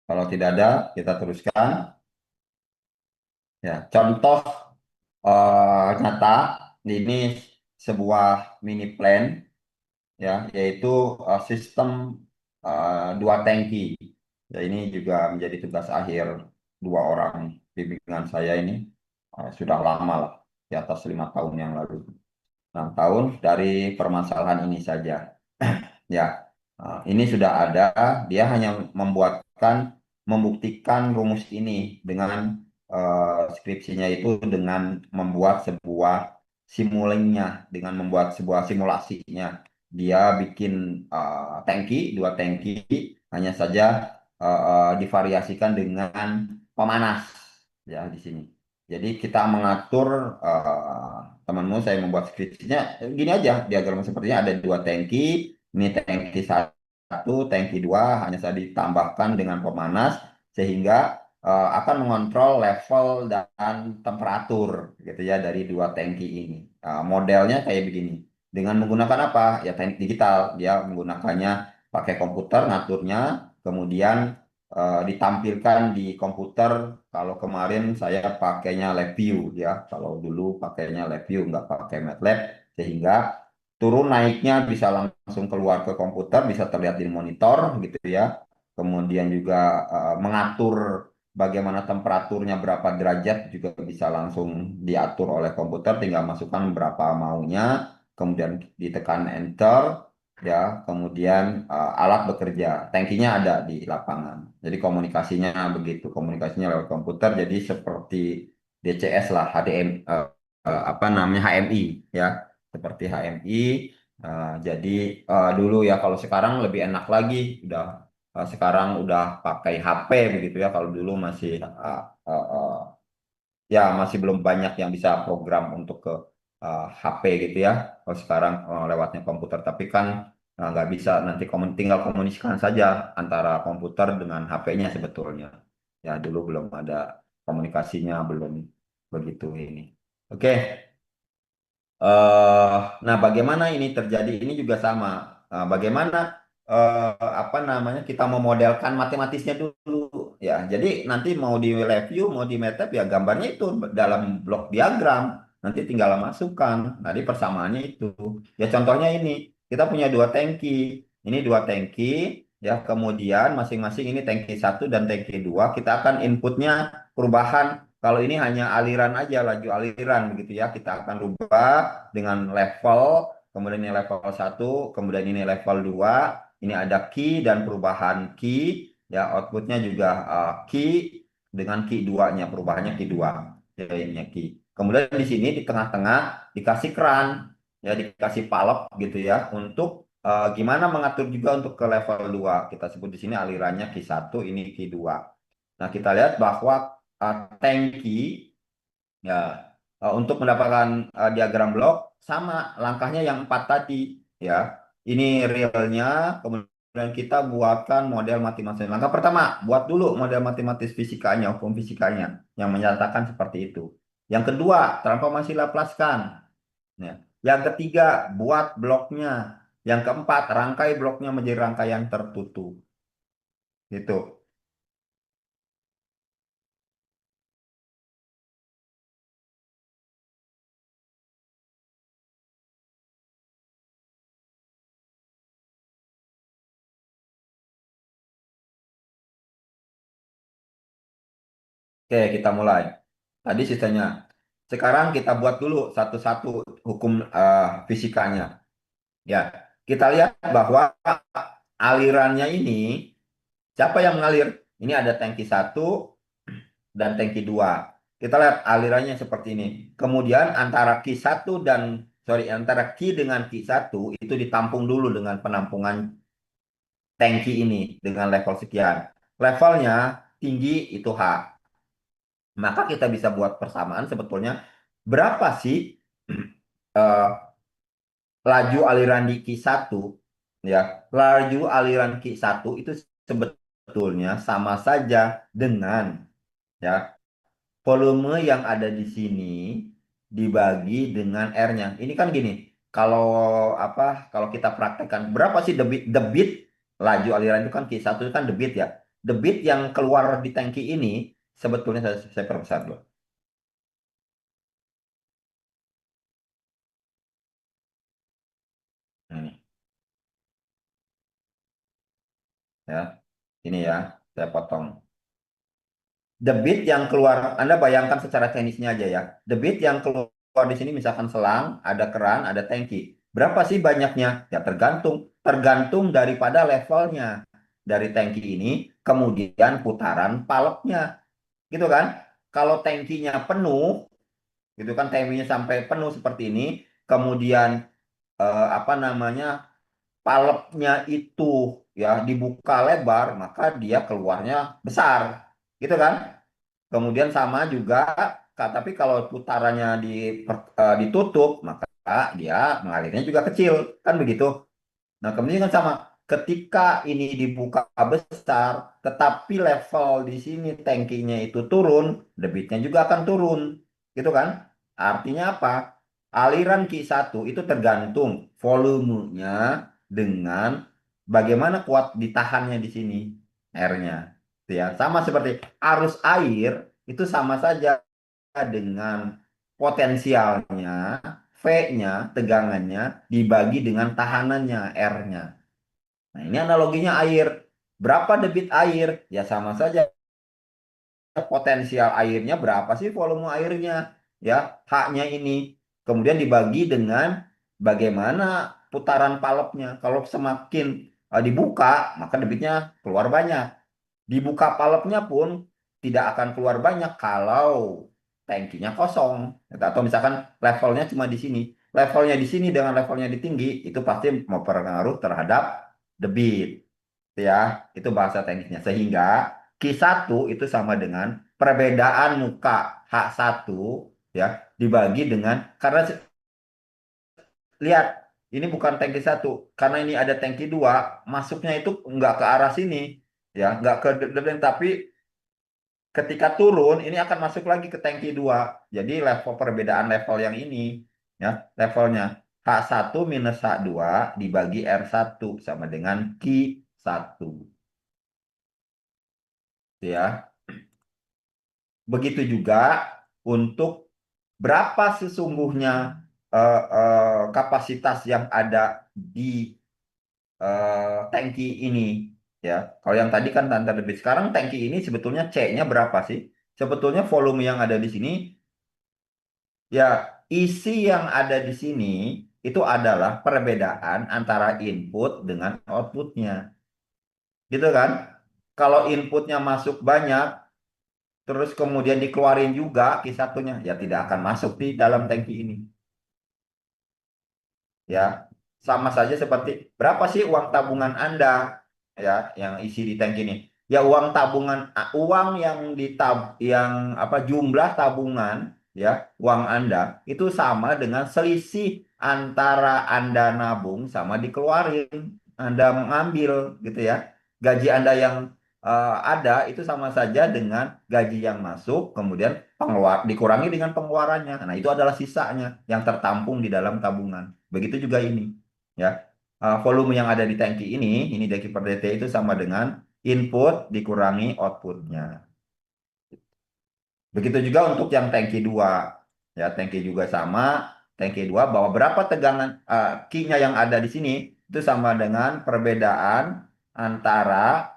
Kalau tidak ada, kita teruskan. Ya, contoh nyata ini sebuah mini plan ya, yaitu sistem dua tangki. Ya, ini juga menjadi tugas akhir dua orang bimbingan saya ini. Sudah lama lah, di atas 5 tahun yang lalu. 6 tahun dari permasalahan ini saja. Ya, ini sudah ada. Dia hanya membuktikan rumus ini dengan skripsinya itu dengan membuat sebuah simulingnya, dengan membuat sebuah simulasinya. Dia bikin tangki, dua tangki, hanya saja divariasikan dengan pemanas ya di sini. Jadi kita mengatur temanmu saya membuat skripsinya gini aja diagramnya sepertinya ada dua tangki, ini tangki satu, tangki dua hanya saja ditambahkan dengan pemanas sehingga akan mengontrol level dan temperatur gitu ya dari dua tangki ini. Modelnya kayak begini. Dengan menggunakan apa? Ya teknik digital. Dia menggunakannya pakai komputer ngaturnya, kemudian ditampilkan di komputer. Kalau kemarin saya pakainya LabVIEW ya, kalau dulu pakainya LabVIEW nggak pakai MATLAB, sehingga turun naiknya bisa langsung keluar ke komputer, bisa terlihat di monitor gitu ya. Kemudian juga mengatur bagaimana temperaturnya berapa derajat juga bisa langsung diatur oleh komputer, tinggal masukkan berapa maunya, kemudian ditekan enter ya, kemudian alat bekerja, tangkinya ada di lapangan. Jadi komunikasinya begitu, komunikasinya lewat komputer, jadi seperti DCS lah, HDM, apa namanya HMI ya, seperti HMI. Jadi dulu ya, kalau sekarang lebih enak lagi, udah sekarang udah pakai HP begitu ya. Kalau dulu masih ya masih belum banyak yang bisa program untuk ke HP gitu ya. Kalau sekarang lewatnya komputer, tapi kan nggak bisa nanti tinggal komunikasikan saja antara komputer dengan HP-nya sebetulnya. Ya dulu belum ada komunikasinya, belum begitu ini. Oke, eh nah, bagaimana ini terjadi? Ini juga sama. Bagaimana apa namanya kita memodelkan matematisnya dulu ya. Jadi nanti mau di review, mau di MATLAB ya gambarnya itu dalam blok diagram. Nanti tinggal masukkan. Nanti persamaannya itu. Ya contohnya ini kita punya dua tangki. Ini dua tangki ya. Kemudian masing-masing ini tangki satu dan tangki dua. Kita akan inputnya perubahan. Kalau ini hanya aliran aja, laju aliran begitu ya. Kita akan rubah dengan level, kemudian ini level satu, kemudian ini level 2, ini ada key dan perubahan key, ya outputnya juga key dengan key 2-nya, perubahannya key 2, ya ini key. Kemudian di sini di tengah-tengah dikasih keran, ya dikasih palep gitu ya, untuk gimana mengatur juga untuk ke level 2. Kita sebut di sini alirannya key 1, ini key 2. Nah, kita lihat bahwa tangki ya, untuk mendapatkan diagram blok sama langkahnya yang empat tadi ya. Ini realnya, kemudian kita buatkan model matematis. Langkah pertama, buat dulu model matematis fisikanya, hukum fisikanya yang menyatakan seperti itu. Yang kedua, transformasi Laplace-kan. Ya. Yang ketiga, buat bloknya. Yang keempat, rangkai bloknya menjadi rangkaian tertutup. Gitu. Oke, kita mulai. Tadi sisanya. Sekarang kita buat dulu satu-satu hukum fisikanya. Ya, kita lihat bahwa alirannya ini, siapa yang mengalir? Ini ada tangki satu dan tangki dua. Kita lihat alirannya seperti ini. Kemudian antara antara Q dengan Q1 itu ditampung dulu dengan penampungan tangki ini dengan level sekian. Levelnya tinggi itu H. Maka kita bisa buat persamaan sebetulnya berapa sih eh, laju aliran di Q1 ya. Laju aliran Q1 itu sebetulnya sama saja dengan ya volume yang ada di sini dibagi dengan R-nya. Ini kan gini, kalau kalau kita praktekkan berapa sih debit laju aliran itu kan Q1 itu kan debit ya. debit yang keluar di tangki ini sebetulnya saya perbesar dulu. Ini ya, ini ya, saya potong. Debit yang keluar, Anda bayangkan secara teknisnya aja ya. Debit yang keluar di sini misalkan selang, ada keran, ada tangki. Berapa sih banyaknya? Ya tergantung daripada levelnya dari tangki ini, kemudian putaran palepnya, gitu kan? Kalau tangkinya penuh, gitu kan, tangkinya sampai penuh seperti ini, kemudian apa namanya, palepnya itu ya dibuka lebar, maka dia keluarnya besar, gitu kan? Kemudian sama juga, tapi kalau putarannya ditutup, maka dia mengalirnya juga kecil, kan begitu. Nah, kemudian kan sama, ketika ini dibuka besar, tetapi level di sini tangkinya itu turun, debitnya juga akan turun, gitu kan? Artinya apa? Aliran Q1 itu tergantung volumenya dengan bagaimana kuat ditahannya di sini R-nya. Ya, sama seperti arus air itu sama saja dengan potensialnya, V-nya, tegangannya, dibagi dengan tahanannya, R-nya. Nah, ini analoginya air. Berapa debit air? Ya sama saja, potensial airnya berapa sih volume airnya? Ya, H-nya ini. Kemudian dibagi dengan bagaimana putaran palepnya. Kalau semakin dibuka, maka debitnya keluar banyak. Dibuka palepnya pun tidak akan keluar banyak kalau tangkinya kosong. Atau misalkan levelnya cuma di sini. Levelnya di sini dengan levelnya di tinggi, itu pasti mempengaruhi terhadap debit. Ya, itu bahasa teknisnya. Sehingga Q1 itu sama dengan perbedaan muka H1 ya dibagi dengan, karena lihat, ini bukan tangki satu, karena ini ada tangki dua, masuknya itu nggak ke arah sini, ya nggak ke depan, tapi ketika turun ini akan masuk lagi ke tangki dua. Jadi level perbedaan level yang ini ya, levelnya H1 minus H2 dibagi R1 sama dengan Q1 ya. Begitu juga untuk berapa sesungguhnya kapasitas yang ada di tangki ini ya. Kalau yang tadi kan tanda debit, sekarang tangki ini sebetulnya C-nya berapa sih? Sebetulnya volume yang ada di sini ya, isi yang ada di sini itu adalah perbedaan antara input dengan outputnya, gitu kan? Kalau inputnya masuk banyak, terus kemudian dikeluarin juga Q1-nya, ya tidak akan masuk di dalam tangki ini. Ya, sama saja seperti berapa sih uang tabungan Anda ya yang isi di tangki ini? Ya uang tabungan, uang yang yang apa, jumlah tabungan ya, uang Anda itu sama dengan selisih antara Anda nabung sama dikeluarin, Anda mengambil, gitu ya. Gaji Anda yang ada itu sama saja dengan gaji yang masuk, kemudian dikurangi dengan pengeluarannya. Nah, itu adalah sisanya yang tertampung di dalam tabungan. Begitu juga ini, ya. Volume yang ada di tangki ini daki per dt itu sama dengan input dikurangi outputnya. Begitu juga untuk yang tangki 2, ya, tangki juga sama, tangki 2 bahwa berapa tegangan Q-nya yang ada di sini itu sama dengan perbedaan antara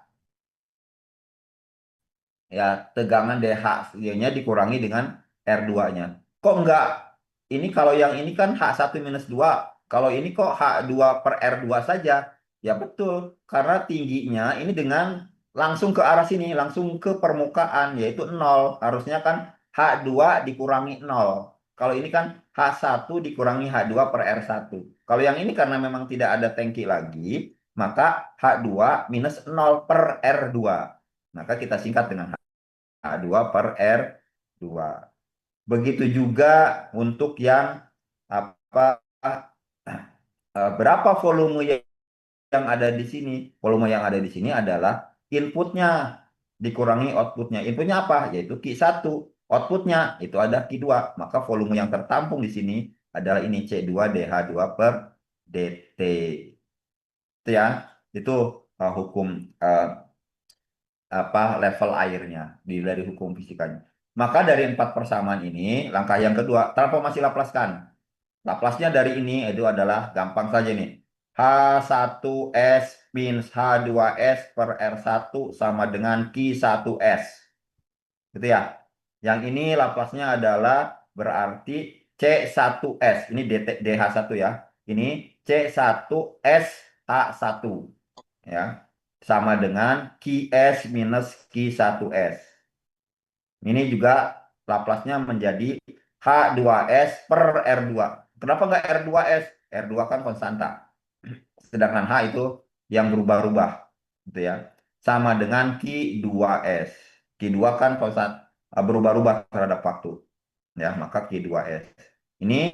ya tegangan DH-nya dikurangi dengan R2-nya. Kok enggak? Ini kalau yang ini kan H1 minus 2. Kalau ini kok H2 per R2 saja? Ya betul, karena tingginya ini dengan langsung ke arah sini, langsung ke permukaan, yaitu nol. Harusnya kan H2 dikurangi nol. Kalau ini kan H1 dikurangi H2 per R1. Kalau yang ini karena memang tidak ada tangki lagi, maka H2 minus nol per R2. Maka kita singkat dengan H2 per R2. Begitu juga untuk yang apa, berapa volume yang ada di sini. Volume yang ada di sini adalah inputnya dikurangi outputnya. Inputnya apa? Yaitu Q1. Outputnya itu ada Q2. Maka volume yang tertampung di sini adalah ini C2DH2 per dt. Itu ya, itu hukum uh, level airnya dari hukum fisikanya. Maka dari empat persamaan ini, langkah yang kedua, transformasi Laplace-kan. Laplace-nya dari ini itu adalah gampang saja nih. H1S minus H2S per R1 sama dengan Q1S. Gitu ya. Yang ini Laplace-nya adalah berarti C1S. Ini DH1 ya. Ini C1SH1 ya. Sama dengan QS minus Q1S. Ini juga Laplace-nya menjadi H2S per R2. Kenapa nggak R2S? R2 kan konstanta. Sedangkan H itu yang berubah-ubah. Gitu ya. Sama dengan Q2S. Q2 kan konstant berubah-ubah terhadap waktu. Ya, maka Q2S. Ini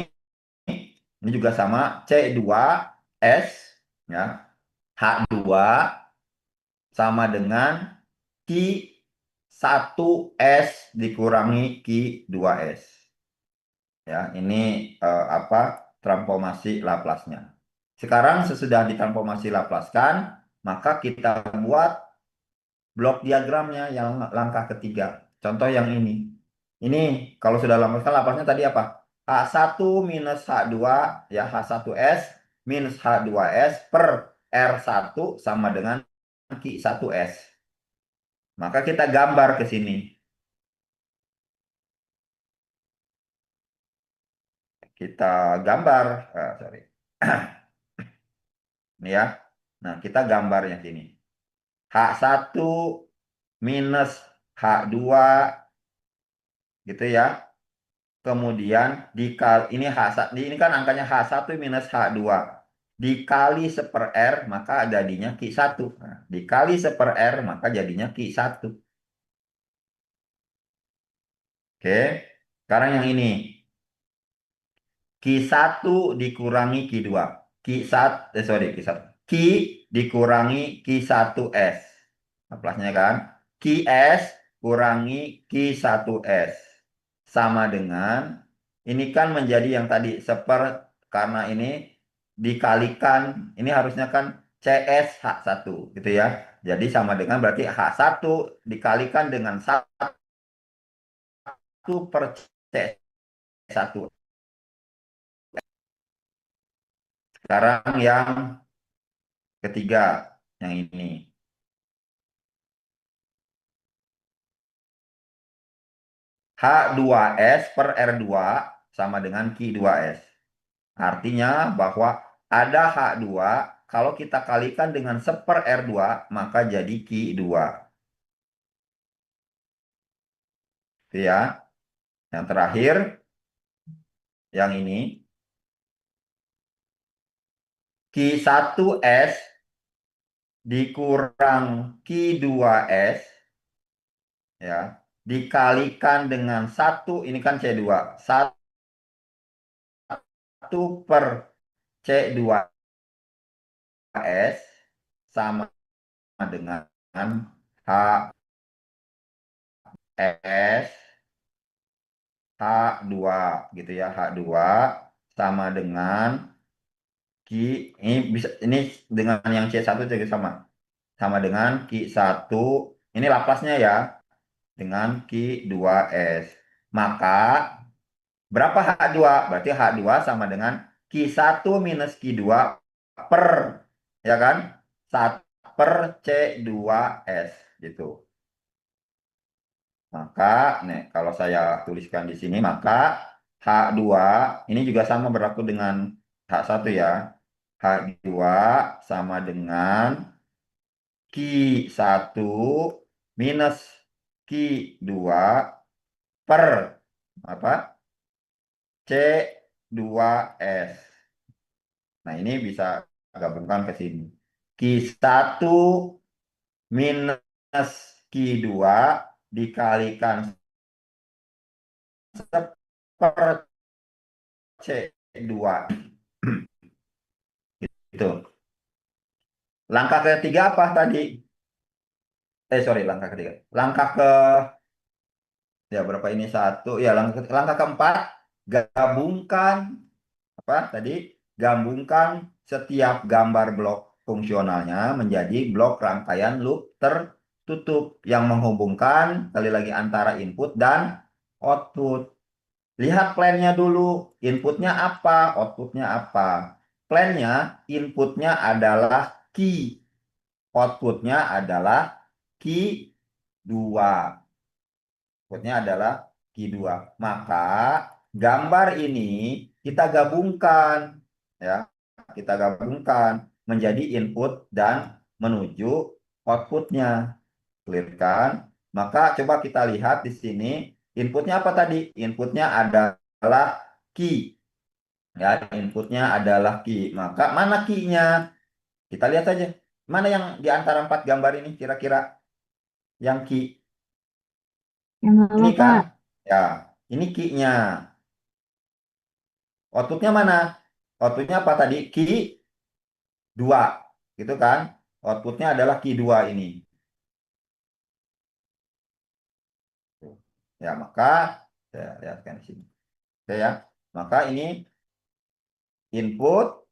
ini juga sama C2S ya. H2 sama dengan Q1S dikurangi Q2S. Ya, ini transformasi Laplace-nya. Sekarang sesudah ditransformasi Laplace-kan, maka kita buat blok diagramnya yang langkah ketiga. Contoh yang ini. Ini kalau sudah Laplace-kan Laplace-nya tadi apa? H1 minus H2 ya H1S minus H2S per R1 sama dengan Q1S. Maka kita gambar ke sini. Kita gambar, sorry. Ini ya. Nah, kita gambarnya sini. H1 minus H2 gitu ya. Kemudian dikali ini H1 ini kan angkanya H1 minus H2 dikali seper R maka jadinya Q1. Nah, dikali seper R maka jadinya Q1. Oke. Sekarang yang ini Q1 dikurangi Q2. Q1 Q dikurangi Q1S. Laplace-nya kan QS kurangi Q1S sama dengan ini kan menjadi yang tadi karena ini dikalikan ini harusnya kan CS H1 gitu ya. Jadi sama dengan berarti H1 dikalikan dengan 1 per C1. Sekarang yang ketiga yang ini. H2S per R2 sama dengan Q2S. Artinya bahwa ada H2, kalau kita kalikan dengan seper R2, maka jadi Q2. Itu ya. Yang terakhir, yang ini. Q1S dikurang Q2S, ya, dikalikan dengan 1, ini kan C2. 1 per C2S sama dengan HS H2 gitu ya. H2 sama dengan ini bisa ini dengan yang C1 juga sama dengan Q1 ini Laplace-nya ya dengan Q2S. Maka berapa H2? Berarti H2 sama dengan Q1 minus Q2 per ya kan? 1 per C2S gitu. Maka, nih, kalau saya tuliskan di sini, maka H2 ini juga sama berlaku dengan H1 ya. H2 sama dengan Q1 minus Q2 per apa? C2S. Nah, ini bisa gabungkan ke sini. Q1 minus Q2 dikalikan per C2. Itu. Langkah ketiga apa tadi? Sorry, langkah ketiga. Langkah ke ya berapa ini satu? Ya langkah keempat gabungkan apa tadi? Gabungkan setiap gambar blok fungsionalnya menjadi blok rangkaian loop tutup yang menghubungkan kali lagi antara input dan output. Lihat plannya dulu, inputnya apa, outputnya apa. Plannya, inputnya adalah key, outputnya adalah key 2. Outputnya adalah key 2. Maka gambar ini kita gabungkan, ya, kita gabungkan menjadi input dan menuju outputnya. Clear kan? Maka coba kita lihat di sini, inputnya apa tadi? Inputnya adalah key. Ya, inputnya adalah key. Maka mana key-nya? Kita lihat aja. Mana yang di antara 4 gambar ini kira-kira yang key? Yang bawah, Ini kan? Pak. Ya, ini key-nya. Outputnya mana? Outputnya apa tadi? Key 2. Gitu kan? Outputnya adalah key 2 ini. Ya, maka saya lihatkan di sini. Oke ya. Maka ini input,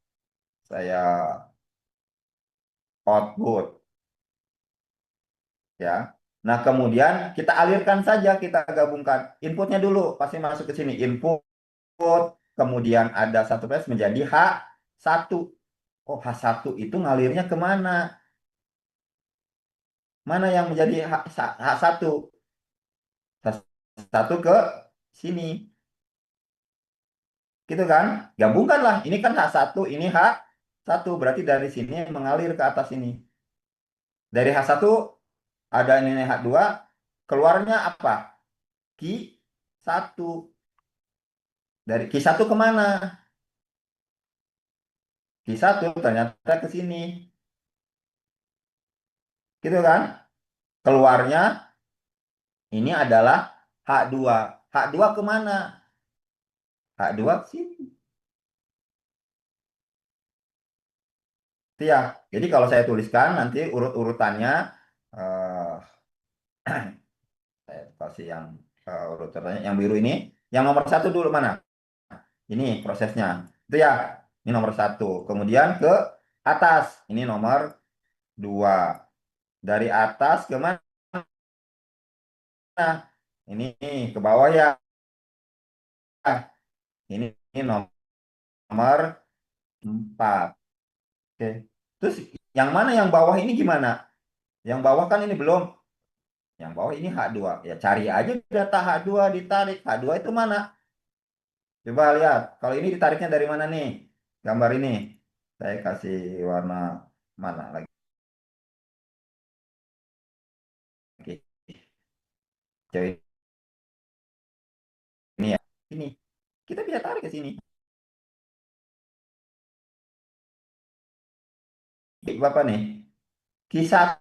saya output, ya. Nah, kemudian kita alirkan saja, kita gabungkan. Inputnya dulu pasti masuk ke sini. Input, kemudian ada satu plus menjadi H1. Oh, H1 itu ngalirnya kemana? Mana yang menjadi H1? H1 ke sini. Gitu kan? Gabungkanlah. Ini kan H1, ini H1. Berarti dari sini mengalir ke atas ini. Dari H1 ada nilai H2, keluarnya apa? Q1. Dari Q1 kemana? Q1 ternyata ke sini. Gitu kan? Keluarnya ini adalah H2. H2 kemana? H2 ke sini. Itu ya. Jadi kalau saya tuliskan nanti urut-urutannya, eh, saya kasih yang urutannya yang biru ini. Yang nomor satu dulu mana? Ini prosesnya. Itu ya. Ini nomor satu. Kemudian ke atas. Ini nomor 2. Dari atas ke mana? Ini ke bawah ya. Ini nomor 4. Oke. Terus yang mana yang bawah ini gimana? Yang bawah kan ini belum. Yang bawah ini H2. Ya cari aja data H2 ditarik. H2 itu mana? Coba lihat. Kalau ini ditariknya dari mana nih? Gambar ini. Saya kasih warna mana lagi? Oke. Coba ini ya. Ini. Kita bisa tarik ke sini. Bapak nih. Q1.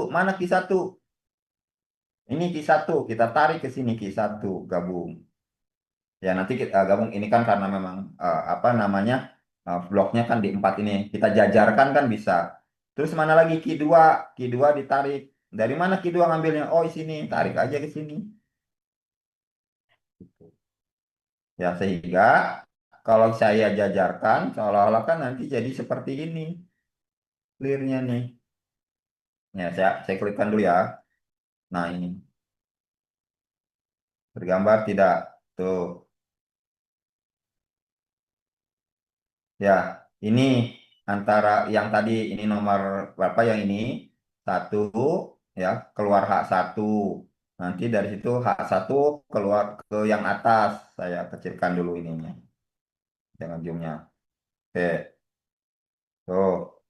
Mana Q1? Ini Q1. Kita tarik ke sini Q1. Gabung. Ya nanti kita gabung ini kan karena memang apa namanya bloknya kan di 4 ini kita jajarkan kan bisa. Terus mana lagi Q2? Q2 ditarik. Dari mana Q2 ngambilnya? Oh, di sini. Tarik aja ke sini. Ya sehingga kalau saya jajarkan seolah-olah kan nanti jadi seperti ini clearnya nih. Ya saya klikkan dulu ya. Nah ini bergambar tidak? Tuh. Ya, ini antara yang tadi ini nomor berapa yang ini? Satu, ya, keluar H1. Nanti dari situ H1 keluar ke yang atas. Saya kecilkan dulu ininya. Jangan zoomnya. Oke, tuh.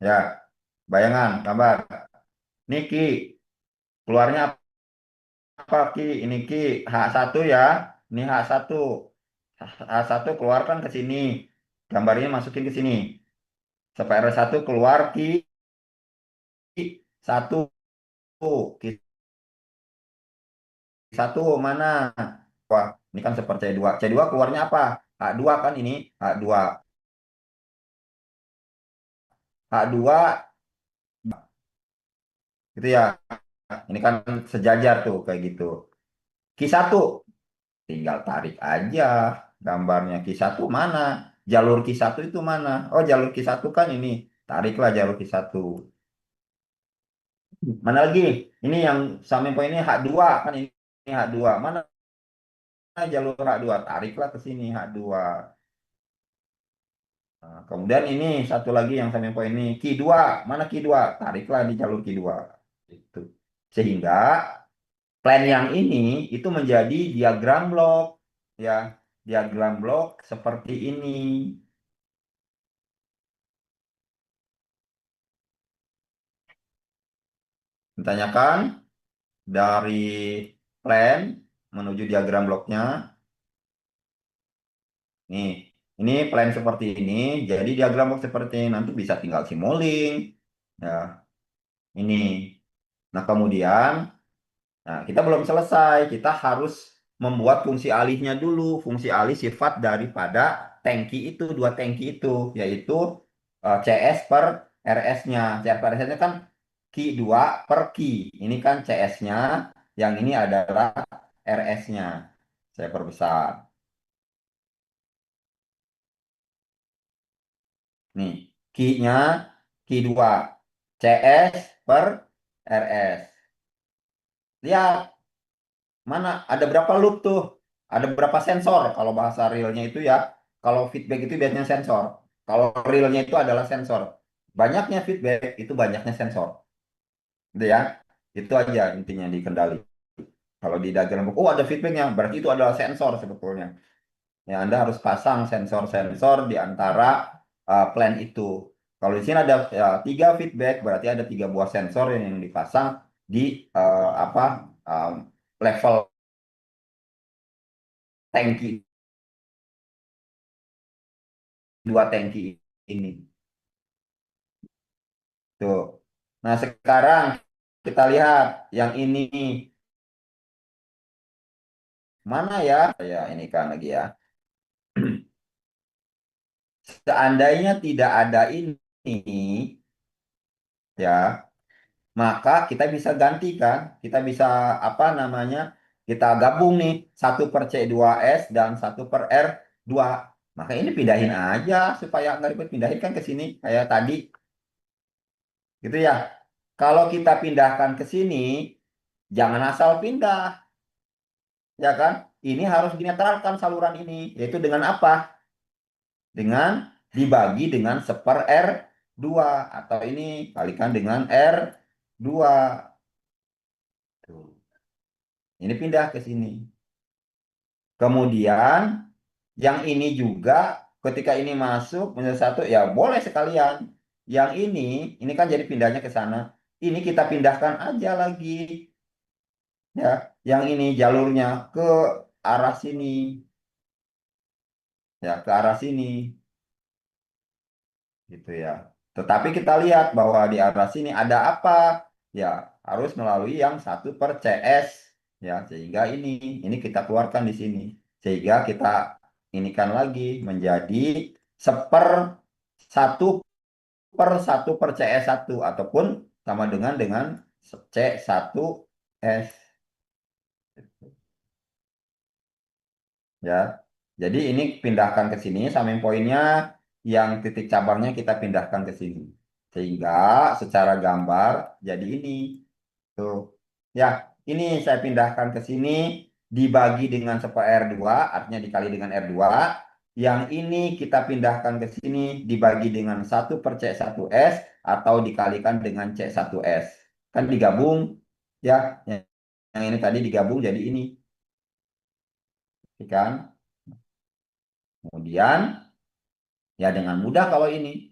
Ya, bayangan, gambar. Niki, keluarnya apa Ki? Ini Ki, H1 ya. Ini H1. H1 keluarkan ke sini. Gambarnya masukin ke sini. Sampai R1 keluar Ki satu. Ki satu mana? Wah, ini kan seperti C2. C2 keluarnya apa? H2 kan ini. H2. H2 gitu ya. Ini kan sejajar tuh kayak gitu. Q1 tinggal tarik aja gambarnya. Q1 mana? Jalur Q1 itu mana? Oh, jalur Q1 kan ini. Tariklah jalur Q1. Mana lagi? Ini yang samping poin ini H2 kan ini H2. Mana jalur H2? Tariklah ke sini H2. Nah, kemudian ini satu lagi yang samping poin ini Q2. Mana Q2? Tariklah di jalur Q2. Itu. Sehingga plan yang ini itu menjadi diagram blok ya. Diagram blok seperti ini. Ditanyakan dari plan menuju diagram bloknya. Nih, ini plan seperti ini. Jadi diagram blok seperti ini nanti bisa tinggal simulink. Ya, ini. Nah, kemudian, nah kita belum selesai. Kita harus membuat fungsi alihnya dulu. Fungsi alih sifat daripada tangki itu, dua tangki itu, yaitu CS per RS-nya. CS per RS-nya kan Q2 per Q. Ini kan CS-nya, yang ini adalah RS-nya. Saya perbesar. Nih, Q-nya Q2. CS per RS. Lihat, mana ada berapa loop tuh? Ada berapa sensor? Kalau bahasa realnya itu ya, kalau feedback itu biasanya sensor. Kalau realnya itu adalah sensor. Banyaknya feedback itu banyaknya sensor. Gitu ya. Itu aja intinya di kendali. Kalau di diagram, oh ada feedbacknya, berarti itu adalah sensor sebetulnya. Ya, Anda harus pasang sensor-sensor di antara plan itu. Kalau di sini ada tiga feedback, berarti ada tiga buah sensor yang dipasang di apa level tangki, dua tangki ini. Tuh. Nah, sekarang kita lihat yang ini mana ya? Ya, ini kan lagi ya. Seandainya tidak ada ini, ya, maka kita bisa gantikan, kita bisa apa namanya, kita gabung nih satu per C2S dan satu per R2. Maka ini pindahin aja supaya nggak ribet, pindahin kan ke sini kayak tadi, gitu ya. Kalau kita pindahkan ke sini, jangan asal pindah, ya kan? Ini harus dinetralkan saluran ini, yaitu dengan apa? Dengan dibagi dengan seper R2 atau ini kalikan dengan R2. Tuh. Ini pindah ke sini. Kemudian yang ini juga ketika ini masuk menjadi satu ya boleh sekalian. Yang ini kan jadi pindahnya ke sana. Ini kita pindahkan aja lagi ya. Yang ini jalurnya ke arah sini ya, ke arah sini gitu ya. Tetapi kita lihat bahwa di arah sini ada apa? Ya, harus melalui yang satu per CS ya, sehingga ini kita keluarkan di sini. Sehingga kita inikan lagi menjadi seper satu per satu per CS1 ataupun sama dengan C1S ya. Jadi ini pindahkan ke sini samping poinnya, yang titik cabangnya kita pindahkan ke sini. Sehingga secara gambar jadi ini. Tuh. Ya, ini saya pindahkan ke sini dibagi dengan seper R2, artinya dikali dengan R2. Yang ini kita pindahkan ke sini dibagi dengan satu per C1S atau dikalikan dengan C1S. Kan digabung, ya. Yang ini tadi digabung jadi ini. Kan? Kemudian, ya dengan mudah kalau ini.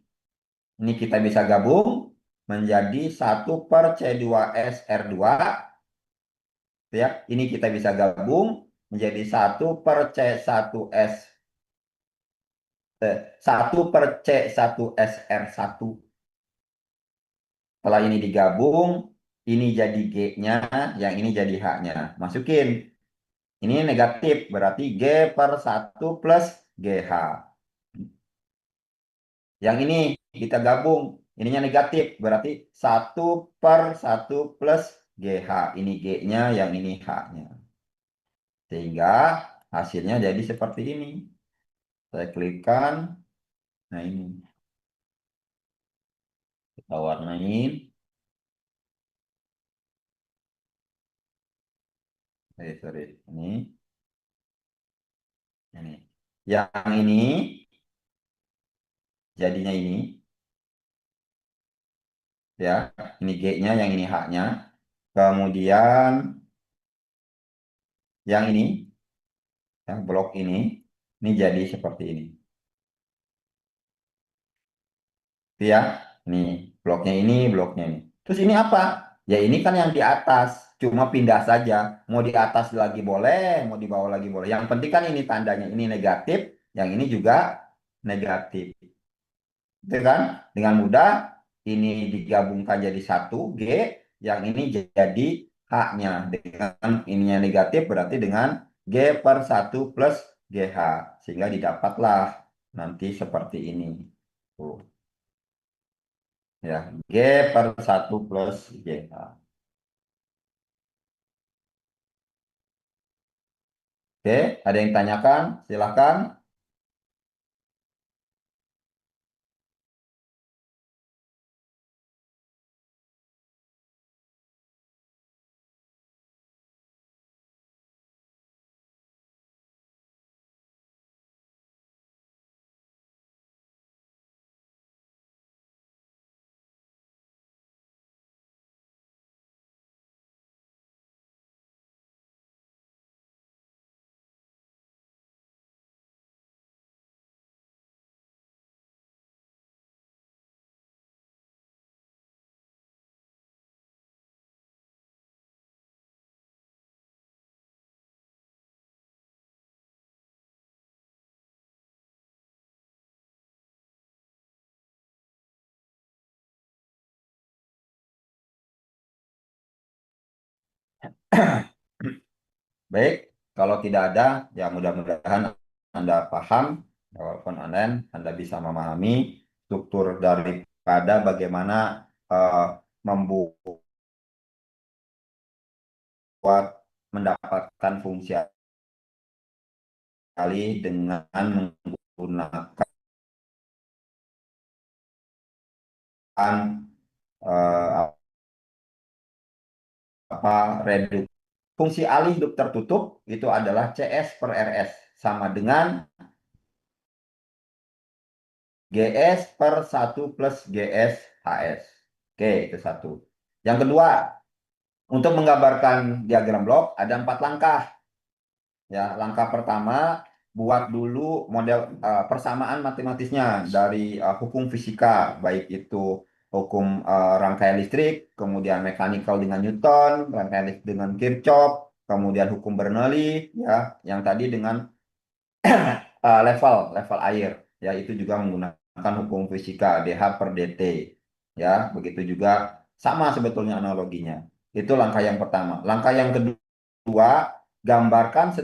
Ini kita bisa gabung menjadi satu per C2S R2 ya. Ini kita bisa gabung menjadi satu per C1S 1 per C1SR1. Setelah ini digabung, ini jadi G-nya, yang ini jadi H-nya. Masukin. Ini negatif, berarti G per 1 plus GH. Yang ini kita gabung, ininya negatif, berarti 1 per 1 plus GH. Ini G-nya, yang ini H-nya. Sehingga hasilnya jadi seperti ini. Saya klikkan, nah ini. Kita warnain. sorry, ini. Yang ini jadinya ini, ya. Ini G-nya, yang ini H-nya. Kemudian yang ini, yang blok ini jadi seperti ini. Itu ya, ini bloknya ini. Terus ini apa? Ya ini kan yang di atas, cuma pindah saja. Mau di atas lagi boleh, mau di bawah lagi boleh. Yang penting kan ini tandanya, ini negatif, yang ini juga negatif. Itu kan? Dengan mudah ini digabungkan jadi satu G, yang ini jadi H-nya. Dengan ininya negatif berarti dengan G per satu plus GH. Sehingga didapatlah nanti seperti ini. Tuh. Ya, G per satu plus GH. Oke, ada yang tanyakan? Silahkan. Baik, kalau tidak ada, ya mudah-mudahan Anda paham, ya, walaupun online, Anda bisa memahami struktur daripada bagaimana eh, membuat mendapatkan fungsi alih dengan menggunakan eh, reduksi. Fungsi alih hidup tertutup itu adalah CS per RS sama dengan GS per satu plus GS HS. Oke, itu satu. Yang kedua, untuk menggambarkan diagram blok ada 4 langkah. Ya, langkah pertama buat dulu model persamaan matematisnya dari hukum fisika, baik itu hukum rangkaian listrik, kemudian mekanikal dengan Newton, rangkaian listrik dengan Kirchhoff, kemudian hukum Bernoulli, ya, yang tadi dengan level level air, ya itu juga menggunakan hukum fisika dH per dt, ya begitu juga sama sebetulnya analoginya. Itu langkah yang pertama. Langkah yang kedua, gambarkan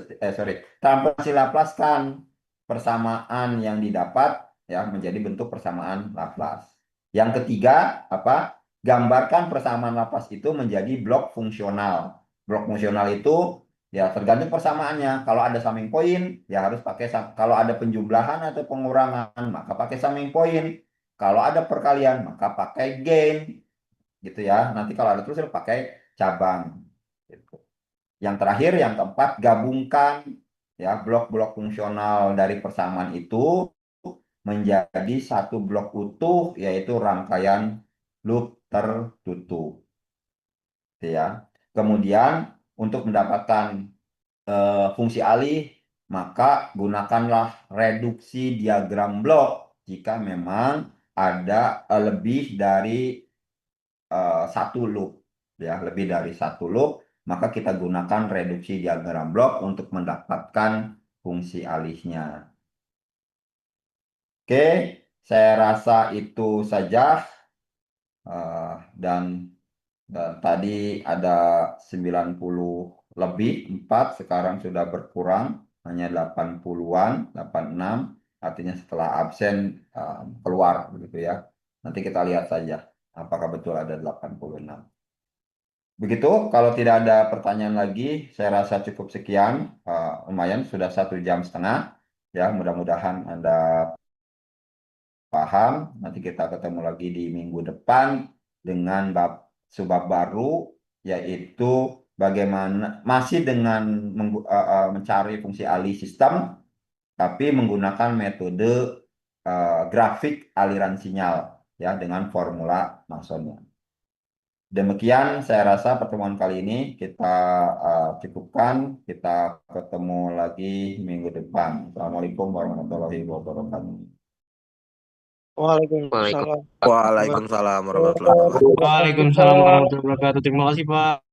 transformasi Laplaskan persamaan yang didapat, ya menjadi bentuk persamaan Laplace. Yang ketiga apa? Gambarkan persamaan Laplace itu menjadi blok fungsional. Blok fungsional itu ya tergantung persamaannya. Kalau ada summing point, ya harus pakai kalau ada penjumlahan atau pengurangan, maka pakai summing point. Kalau ada perkalian, maka pakai gain, gitu ya. Nanti kalau ada terus pakai cabang. Gitu. Yang terakhir, yang keempat, gabungkan ya blok-blok fungsional dari persamaan itu menjadi satu blok utuh, yaitu rangkaian loop tertutup. Gitu ya. Kemudian untuk mendapatkan fungsi alih, maka gunakanlah reduksi diagram blok jika memang ada lebih dari satu loop, ya lebih dari satu loop, maka kita gunakan reduksi diagram blok untuk mendapatkan fungsi alihnya. Oke, saya rasa itu saja. Eh, dan tadi ada 90 lebih, 4 sekarang sudah berkurang, hanya 80-an, 86, artinya setelah absen keluar begitu ya. Nanti kita lihat saja apakah betul ada 86. Begitu, kalau tidak ada pertanyaan lagi, saya rasa cukup sekian. Lumayan, sudah 1 jam setengah. Ya, mudah-mudahan Anda paham. Nanti kita ketemu lagi di minggu depan dengan subbab baru, yaitu bagaimana masih dengan mencari fungsi alih sistem, tapi menggunakan metode grafik aliran sinyal ya dengan formula Masonnya. Demikian saya rasa pertemuan kali ini kita cukupkan. Kita ketemu lagi minggu depan. Assalamualaikum warahmatullahi wabarakatuh. Waalaikumsalam warahmatullahi Waalaikumsalam warahmatullahi wabarakatuh. wabarakatuh. Waalaikumsalam warahmatullahi wabarakatuh. Terima kasih, Pak.